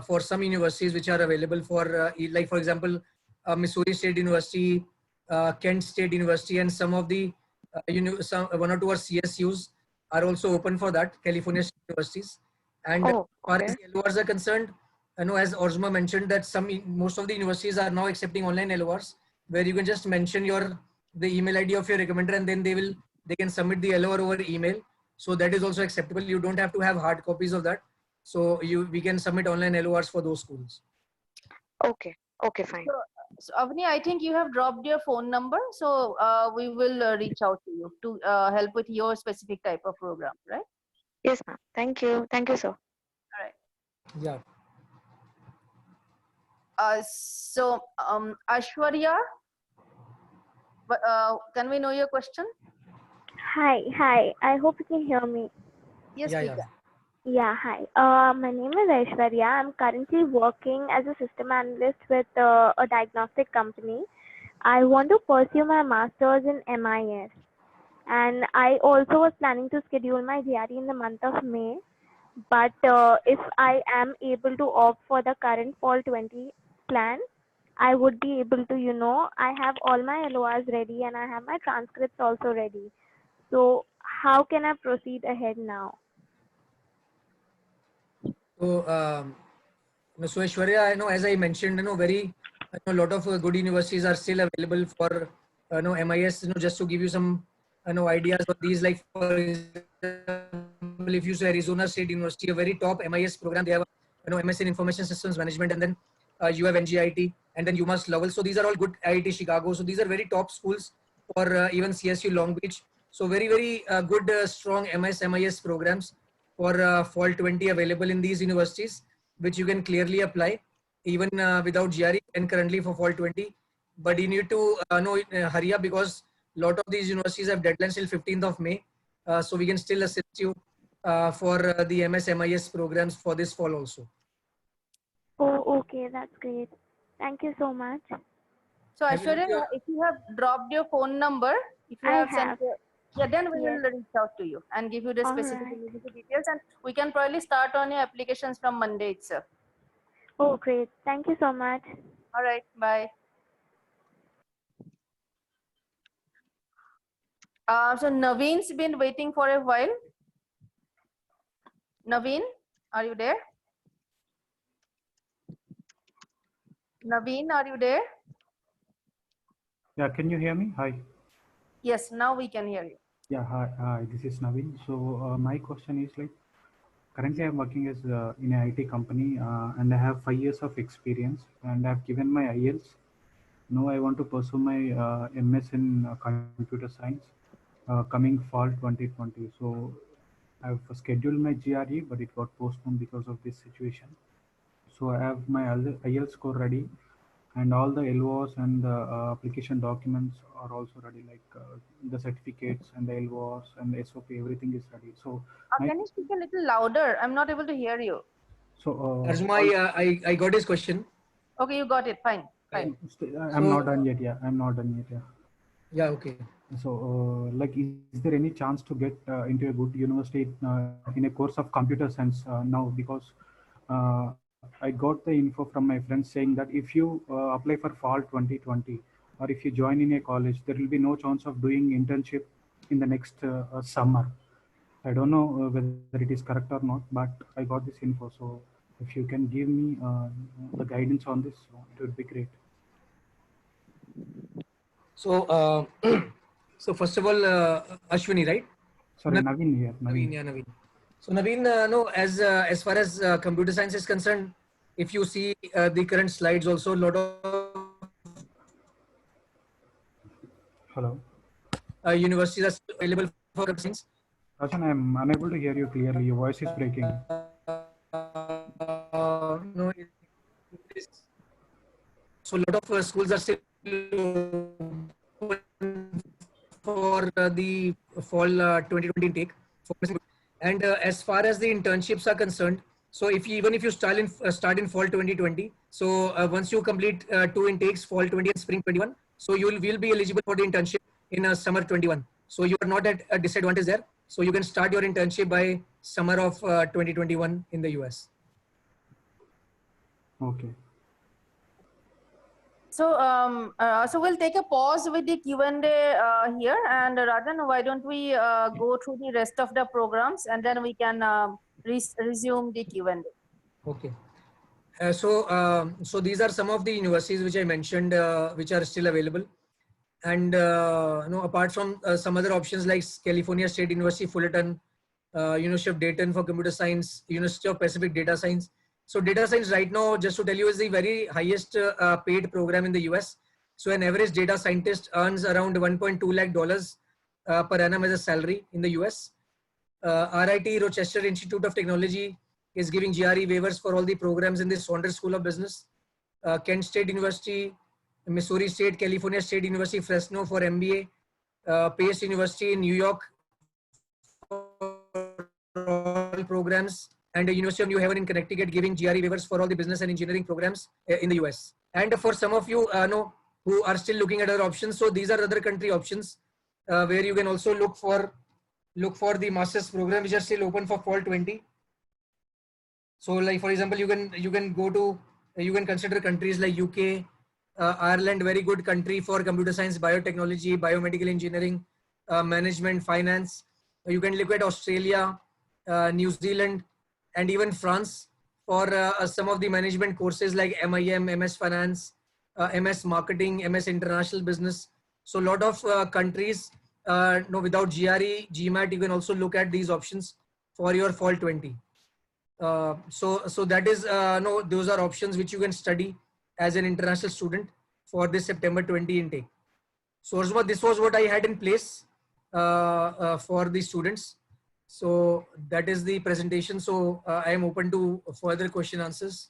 for some universities which are available for like, for example, Missouri State University, Kent State University, and some of the one or two CSUs are also open for that, California State Universities. And as far as the LORs are concerned, as Orzma mentioned, that most of the universities are now accepting online LORs, where you can just mention the email ID of your recommender, and then they can submit the LOR over email. So that is also acceptable. You don't have to have hard copies of that. So we can submit online LORs for those schools. Okay. Okay, fine. So Avni, I think you have dropped your phone number. So we will reach out to you to help with your specific type of program, right? Yes, ma'am. Thank you. Thank you, sir. All right. Yeah. So Ashwarya, can we know your question? Hi. I hope you can hear me. Yes, Yeah, we yeah. can. Yeah, hi. My name is Aishwarya. I'm currently working as a system analyst with a diagnostic company. I want to pursue my master's in MIS. And I also was planning to schedule my GRE in the month of May. But if I am able to opt for the current Fall 20 plan, I would be able to, I have all my LORs ready and I have my transcripts also ready. So how can I proceed ahead now? So, so Aishwarya, I know, as I mentioned, a lot of good universities are still available for, MIS, just to give you some, ideas of these, like, for example, if you say Arizona State University, a very top MIS program, they have, MS in Information Systems Management, and then you have NGIT, and then UMass Lowell. So these are all good, IIT Chicago. So these are very top schools for even CSU Long Beach. So very, very good, strong MIS programs for Fall 20 available in these universities, which you can clearly apply even without GRE and currently for Fall 20. But you need to hurry up, because a lot of these universities have deadlines till 15th of May. So we can still assist you for the MIS programs for this fall also. Oh, okay, that's great. Thank you so much. So Aishwarya, if you have dropped your phone number, if you have sent, then we will reach out to you and give you the specific university details, and we can probably start on your applications from Monday itself. Oh, great. Thank you so much. All right. Bye. So Naveen's been waiting for a while. Naveen, are you there? Naveen, are you there? Yeah, can you hear me? Hi. Yes, now we can hear you. Yeah, hi. This is Naveen. So my question is like, currently I'm working as in an IT company, and I have 5 years of experience, and I've given my IELTS. Now I want to pursue my MS in computer science, coming fall 2020. So I've scheduled my GRE, but it got postponed because of this situation. So I have my IELTS score ready, and all the LOs and the application documents are also ready, like the certificates and the LOs and the SOP, everything is ready. So my, Can you speak a little louder? I'm not able to hear you. so Tarjuma, I got his question. Okay, you got it. Fine. Fine. I'm not done yet. Yeah, I'm not done yet. Yeah. Yeah, okay. So like, is there any chance to get into a good university in a course of computer science now? Because I got the info from my friends saying that if you apply for fall 2020, or if you join in a college, there will be no chance of doing internship in the next summer. I don't know whether it is correct or not, but I got this info. So if you can give me the guidance on this, it would be great. So, so first of all, Ashwini, right? Sorry, Naveen here. Naveen, yeah, Naveen. So Naveen, no, as far as computer science is concerned, if you see the current slides, also a lot of Hello. Universities are still available for computer science. Rajan, I'm unable to hear you clearly. Your voice is breaking. No, so a lot of schools are still open for the fall 2020 intake. And as far as the internships are concerned, so even if you start in fall 2020, so once you complete 2 intakes, fall 20 and spring 21, so you will be eligible for the internship in summer 21. So you are not at a disadvantage there. So you can start your internship by summer of 2021 in the US. Okay. So, so we'll take a pause with the Q&A here, and Rajan, why don't we go through the rest of the programs, and then we can resume the Q&A. Okay. So these are some of the universities which I mentioned, which are still available. And apart from some other options like California State University, Fullerton, University of Dayton for computer science, University of Pacific Data Science. So data science right now, just to tell you, is the very highest paid program in the US. So an average data scientist earns around $1.2 lakh per annum as a salary in the US. RIT, Rochester Institute of Technology, is giving GRE waivers for all the programs in the Saunders School of Business. Kent State University, Missouri State, California State University, Fresno for MBA, Pace University in New York for all programs, and the University of New Haven in Connecticut giving GRE waivers for all the business and engineering programs in the US. And for some of you who are still looking at other options, so these are other country options where you can also look for the master's program which are still open for fall 20. So like for example, you can consider countries like UK, Ireland, very good country for computer science, biotechnology, biomedical engineering, management, finance. You can look at Australia, New Zealand, and even France for some of the management courses like MIM, MS Finance, MS Marketing, MS International Business. So a lot of countries, without GRE, GMAT, you can also look at these options for your fall 20. So that is, those are options which you can study as an international student for this September 20 intake. So this was what I had in place for the students. So that is the presentation. So I am open to further question answers.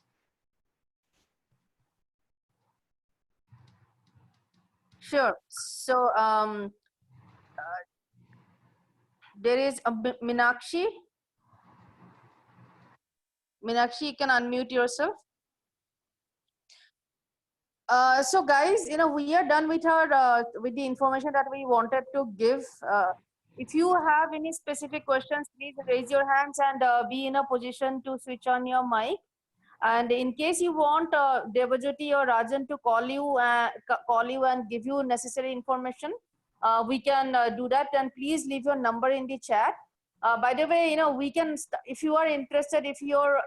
Sure. So there is a Meenakshi. Meenakshi, you can unmute yourself. So guys, we are done with our with the information that we wanted to give. If you have any specific questions, please raise your hands and be in a position to switch on your mic. And in case you want Debajyoti or Rajan to call you and give you necessary information, we can do that. And please leave your number in the chat. By the way, we can, if you are interested, if you're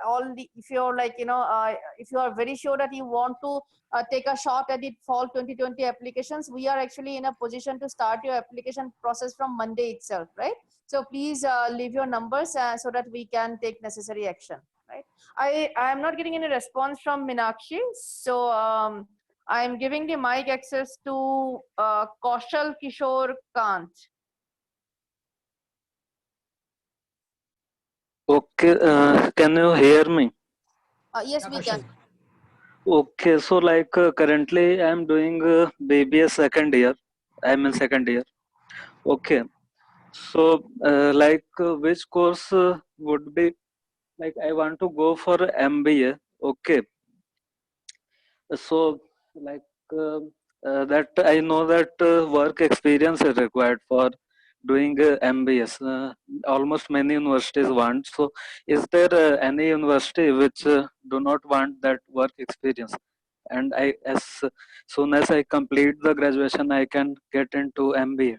like, if you are very sure that you want to take a shot at the fall 2020 applications, we are actually in a position to start your application process from Monday itself, right? So please leave your numbers so that we can take necessary action, right? I am not getting any response from Minakshi. So I am giving the mic access to Kaushal Kishore Kant. Okay, can you hear me? Yes, we can. Okay, so like currently I'm doing BBA second year. I'm in second year. Okay, so which course would be like I want to go for MBA. Okay, so like that I know that work experience is required for doing MBS. Almost many universities want. So, is there any university which do not want that work experience? And as soon as I complete the graduation, I can get into MBA.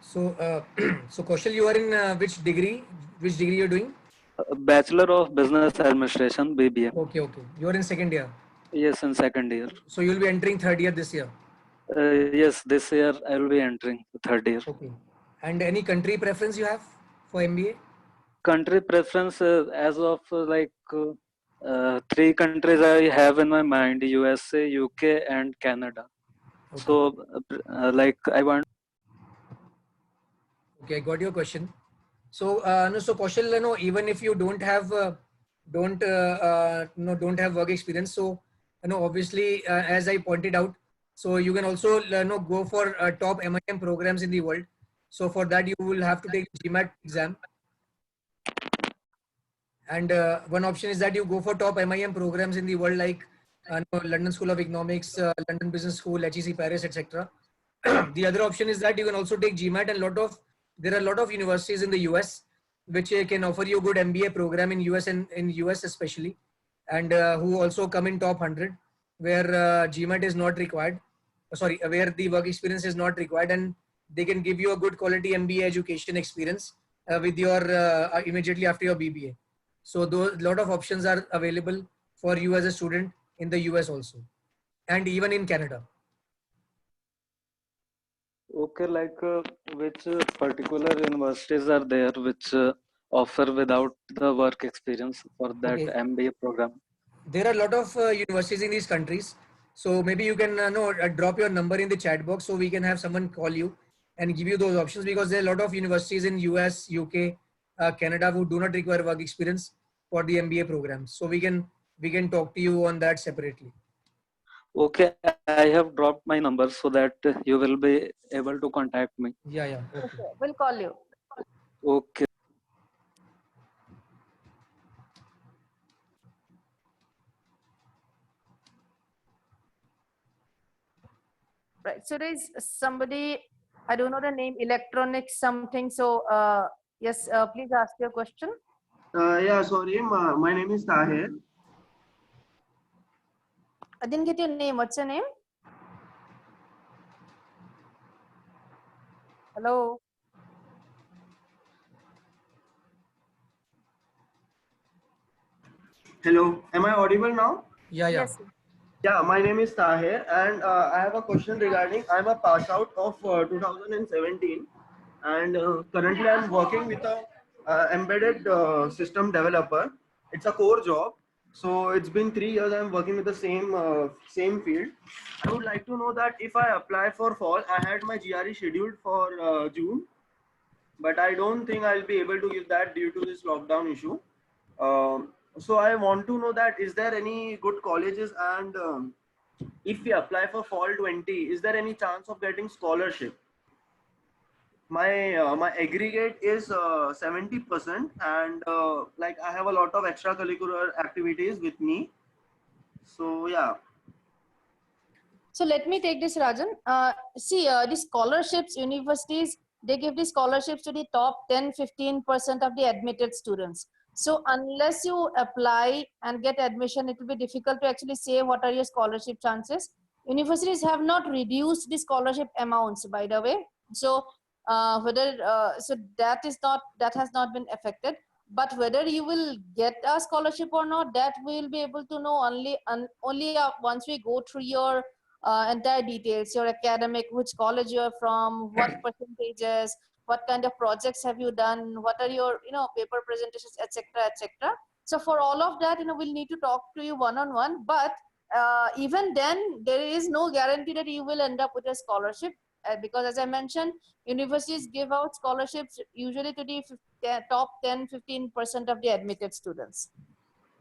So, so Kaushal, you are in which degree? Which degree you're doing? Bachelor of Business Administration, BBA. Okay, okay. You're in second year. Yes, in second year. So you'll be entering third year this year. Yes, this year I will be entering the third year. Okay. And any country preference you have for MBA? Country preference as of three countries I have in my mind: USA, UK, and Canada. Okay. So, like I want. Okay, I got your question. So, no, so Kaushal, no, even if you don't have don't have work experience, so obviously, as I pointed out, so you can also go for top MIM programs in the world. So for that, you will have to take GMAT exam. And one option is that you go for top MIM programs in the world, like London School of Economics, London Business School, HEC Paris, etc. The other option is that you can also take GMAT, and there are a lot of universities in the US which can offer you good MBA program in US and in US especially, and who also come in top 100, where GMAT is not required. Sorry, where the work experience is not required, and they can give you a good quality MBA education experience with your immediately after your BBA. So those lot of options are available for you as a student in the US also, and even in Canada. Okay, like which particular universities are there which offer without the work experience for that MBA program? There are a lot of universities in these countries. So maybe you can drop your number in the chat box so we can have someone call you and give you those options, because there are a lot of universities in US, UK, Canada who do not require work experience for the MBA programs. So we can talk to you on that separately. Okay, I have dropped my number so that you will be able to contact me. Yeah. Okay. We'll call you. Okay. Right. So there is somebody, I don't know the name, electronics something. So yes, please ask your question. Yeah, sorry, my name is Tahir. I didn't get your name. What's your name? Hello. Hello, am I audible now? Yeah. Yes. Yeah, my name is Tahir, and I have a question regarding, I'm a pass out of 2017, and currently I'm working with a embedded system developer. It's a core job. So it's been 3 years I'm working with the same field. I would like to know that if I apply for fall, I had my GRE scheduled for June, but I don't think I'll be able to give that due to this lockdown issue. So I want to know that, is there any good colleges, and if we apply for fall 20, is there any chance of getting scholarship? My aggregate is 70%, and like I have a lot of extracurricular activities with me. So yeah. So let me take this, Rajan. See, the scholarships, universities, they give the scholarships to the top 10-15% of the admitted students. So unless you apply and get admission, it will be difficult to actually say what are your scholarship chances. Universities have not reduced the scholarship amounts, by the way. So so that has not been affected. But whether you will get a scholarship or not, that we'll be able to know only once we go through your entire details, your academic, which college you're from, what percentages, what kind of projects have you done, what are your paper presentations, etc., etc. So for all of that, we'll need to talk to you one-on-one. But even then, there is no guarantee that you will end up with a scholarship, because as I mentioned, universities give out scholarships usually to the top 10-15% of the admitted students.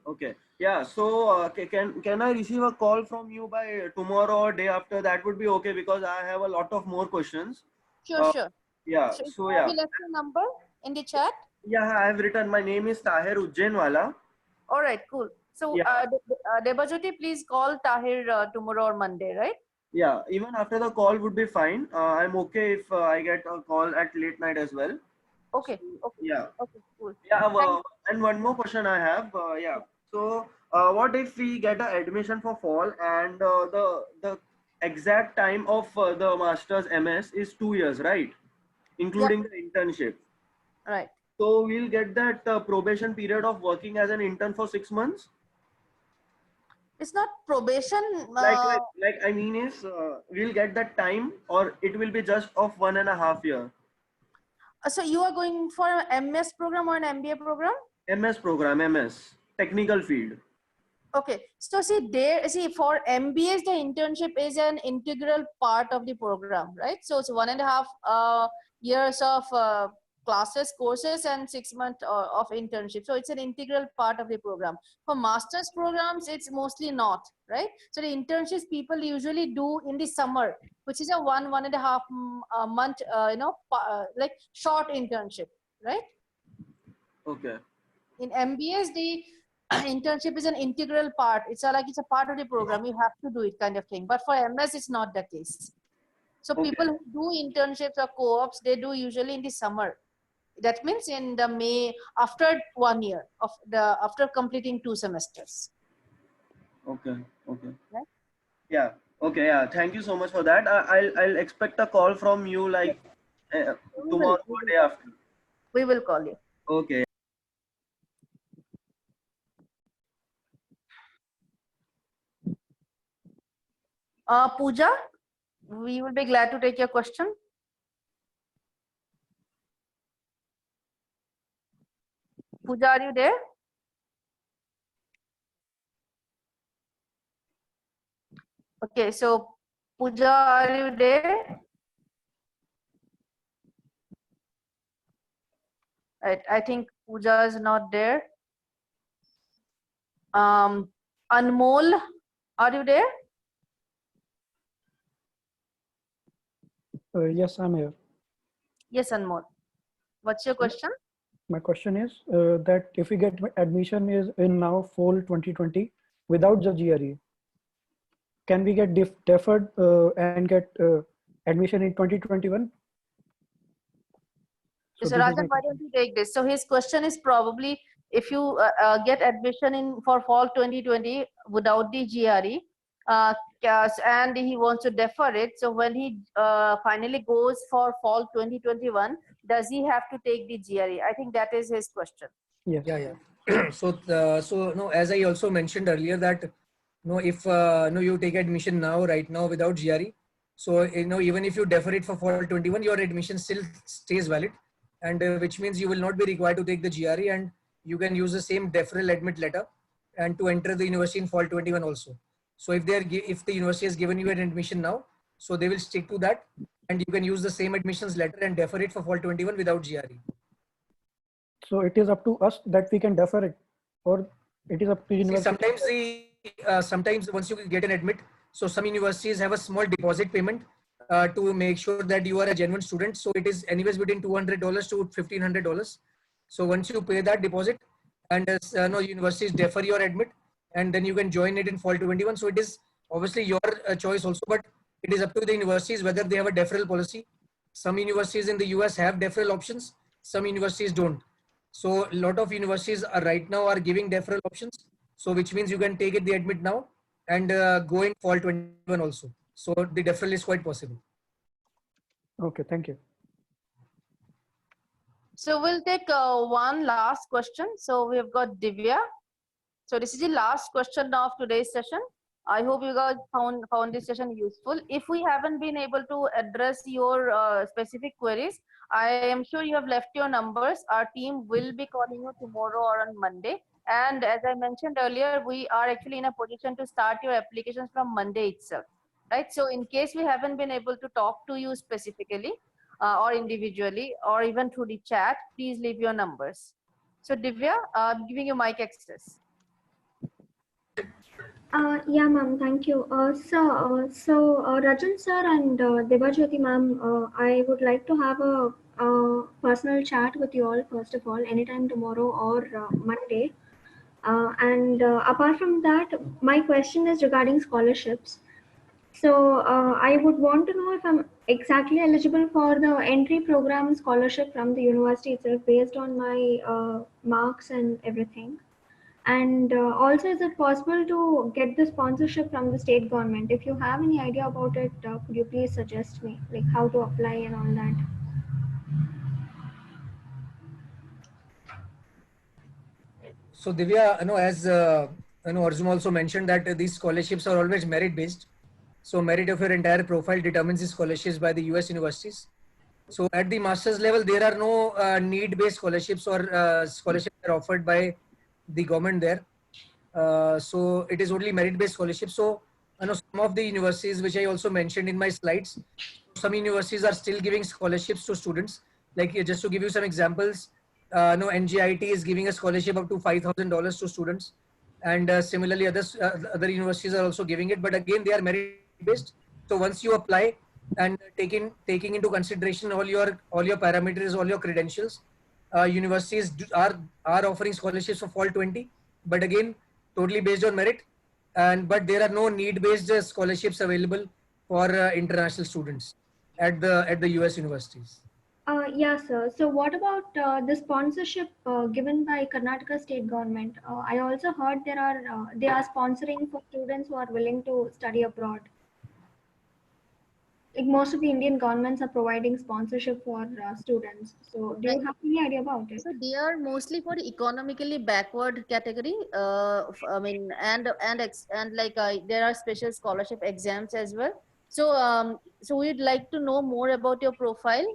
Okay. Yeah. So can I receive a call from you by tomorrow or day after? That would be okay, because I have a lot of more questions. Sure. Yeah. So yeah. Have you left your number in the chat? Yeah, I have written. My name is Tahir Ujjainwala. All right, cool. So Yeah. Debajyoti, please call Tahir tomorrow or Monday, right? Yeah. Even after the call would be fine. I'm okay if I get a call at late night as well. Okay. Yeah. Okay, cool. Yeah. And one more question I have. Yeah. So what if we get an admission for fall and the exact time of the master's MS is 2 years, right? Including the internship. Right. So we'll get that probation period of working as an intern for 6 months. It's not probation. Like I mean is we'll get that time, or it will be just of 1.5 year. So you are going for an MS program or an MBA program? MS program, MS technical field. Okay, so see for MBAs, the internship is an integral part of the program, right? So it's 1.5 years of classes, courses, and 6 months of internship. So it's an integral part of the program. For master's programs, it's mostly not, right? So the internships people usually do in the summer, which is a 1.5 month, like short internship, right? Okay. In MBAs, the internship is an integral part. It's a part of the program. You have to do it, kind of thing. But for MS, it's not the case. So people who do internships or co-ops, they do usually in the summer. That means in the May, after 1 year after completing 2 semesters. Okay. Right? Yeah. Okay. Yeah. Thank you so much for that. I'll expect a call from you like tomorrow or day after. We will call you. Okay. Pooja, we will be glad to take your question. Pooja, are you there? Okay, so Pooja, are you there? Right, I think Pooja is not there. Anmol, are you there? Yes, I'm here. Yes, Anmol. What's your question? My question is that if we get admission is in now fall 2020 without the GRE, can we get deferred and get admission in 2021? So Rajan, why don't you take this? So his question is probably if you get admission for fall 2020 without the GRE, and he wants to defer it. So when he finally goes for fall 2021, does he have to take the GRE? I think that is his question. Yes. Yeah. So no, as I also mentioned earlier that if you take admission right now without GRE, so even if you defer it for fall 21, your admission still stays valid, and which means you will not be required to take the GRE, and you can use the same deferral admit letter and to enter the university in fall 21 also. So if the university has given you an admission now, so they will stick to that, and you can use the same admissions letter and defer it for fall 21 without GRE. So it is up to us that we can defer it, or it is up to university. Sometimes once you get an admit, so some universities have a small deposit payment to make sure that you are a genuine student. So it is anyways between $200 to $1,500. So once you pay that deposit, and universities defer your admit, and then you can join it in fall 21. So it is obviously your choice also, but it is up to the universities whether they have a deferral policy. Some universities in the US have deferral options. Some universities don't. So a lot of universities are right now are giving deferral options. So which means you can take it the admit now and go in fall 21 also. So the deferral is quite possible. Okay, thank you. So we'll take one last question. So we've got Divya. So this is the last question of today's session. I hope you guys found this session useful. If we haven't been able to address your specific queries, I am sure you have left your numbers. Our team will be calling you tomorrow or on Monday. And as I mentioned earlier, we are actually in a position to start your applications from Monday itself, right? So in case we haven't been able to talk to you specifically or individually or even through the chat, please leave your numbers. So Divya, I'm giving you mic access. Yeah, ma'am, thank you. Rajan sir and Debajyoti ma'am, I would like to have a personal chat with you all, first of all, anytime tomorrow or Monday. Apart from that, my question is regarding scholarships. So I would want to know if I'm exactly eligible for the entry program scholarship from the university itself based on my marks and everything. And also, is it possible to get the sponsorship from the state government? If you have any idea about it, could you please suggest me, like how to apply and all that? So Divya, as Arjun also mentioned that these scholarships are always merit based. So merit of your entire profile determines the scholarships by the US universities. So at the master's level, there are no need-based scholarships or scholarships that are offered by the government there. So it is only merit-based scholarships. So some of the universities, which I also mentioned in my slides, some universities are still giving scholarships to students. Like just to give you some examples, NGIT is giving a scholarship up to $5,000 to students, and similarly other universities are also giving it. But again, they are merit-based. So once you apply and taking into consideration all your parameters, all your credentials, universities are offering scholarships for fall 20. But again, totally based on merit, but there are no need-based scholarships available for international students at the US universities. Yeah, sir. So what about the sponsorship given by Karnataka state government? I also heard they are sponsoring for students who are willing to study abroad. Like most of the Indian governments are providing sponsorship for students. So do you have any idea about it? So they are mostly for the economically backward category. I mean, and like there are special scholarship exams as well. So we'd like to know more about your profile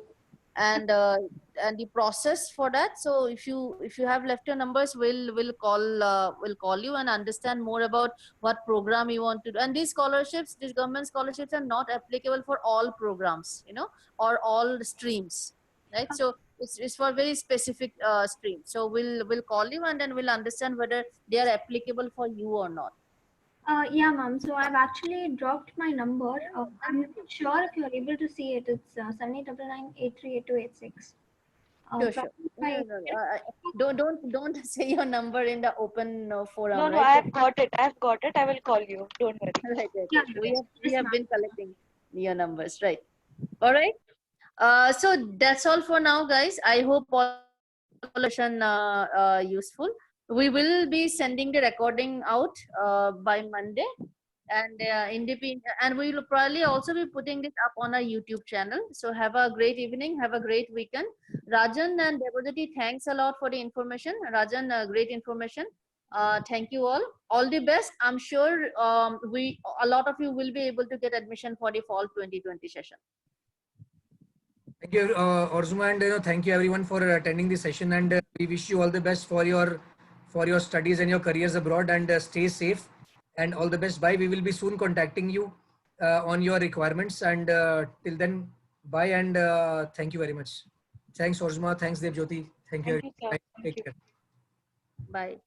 and the process for that. So if you have left your numbers, we'll call you and understand more about what program you want to do. And these scholarships, these government scholarships, are not applicable for all programs, or all streams, right? So it's for very specific streams. So we'll call you and then we'll understand whether they are applicable for you or not. Yeah, ma'am. So I've actually dropped my number. I'm not sure if you're able to see it. It's 7899838286. Sure. Don't say your number in the open forum. No, right? I've got it. I will call you. Don't worry. Right. Yeah, we have been collecting your numbers, right? All right. So that's all for now, guys. I hope all session useful. We will be sending the recording out by Monday, and and we will probably also be putting this up on our YouTube channel. So have a great evening, have a great weekend. Rajan and Debajyoti, thanks a lot for the information. Rajan, great information. Thank you all. All the best. I'm sure a lot of you will be able to get admission for the fall 2020 session. Thank you, Orzuma, and thank you everyone for attending the session. And we wish you all the best for your studies and your careers abroad. And stay safe. And all the best. Bye. We will be soon contacting you on your requirements. And till then, bye and thank you very much. Thanks, Orzuma. Thanks, Debajyoti. Thank you. Thank you, sir. Take care. Bye.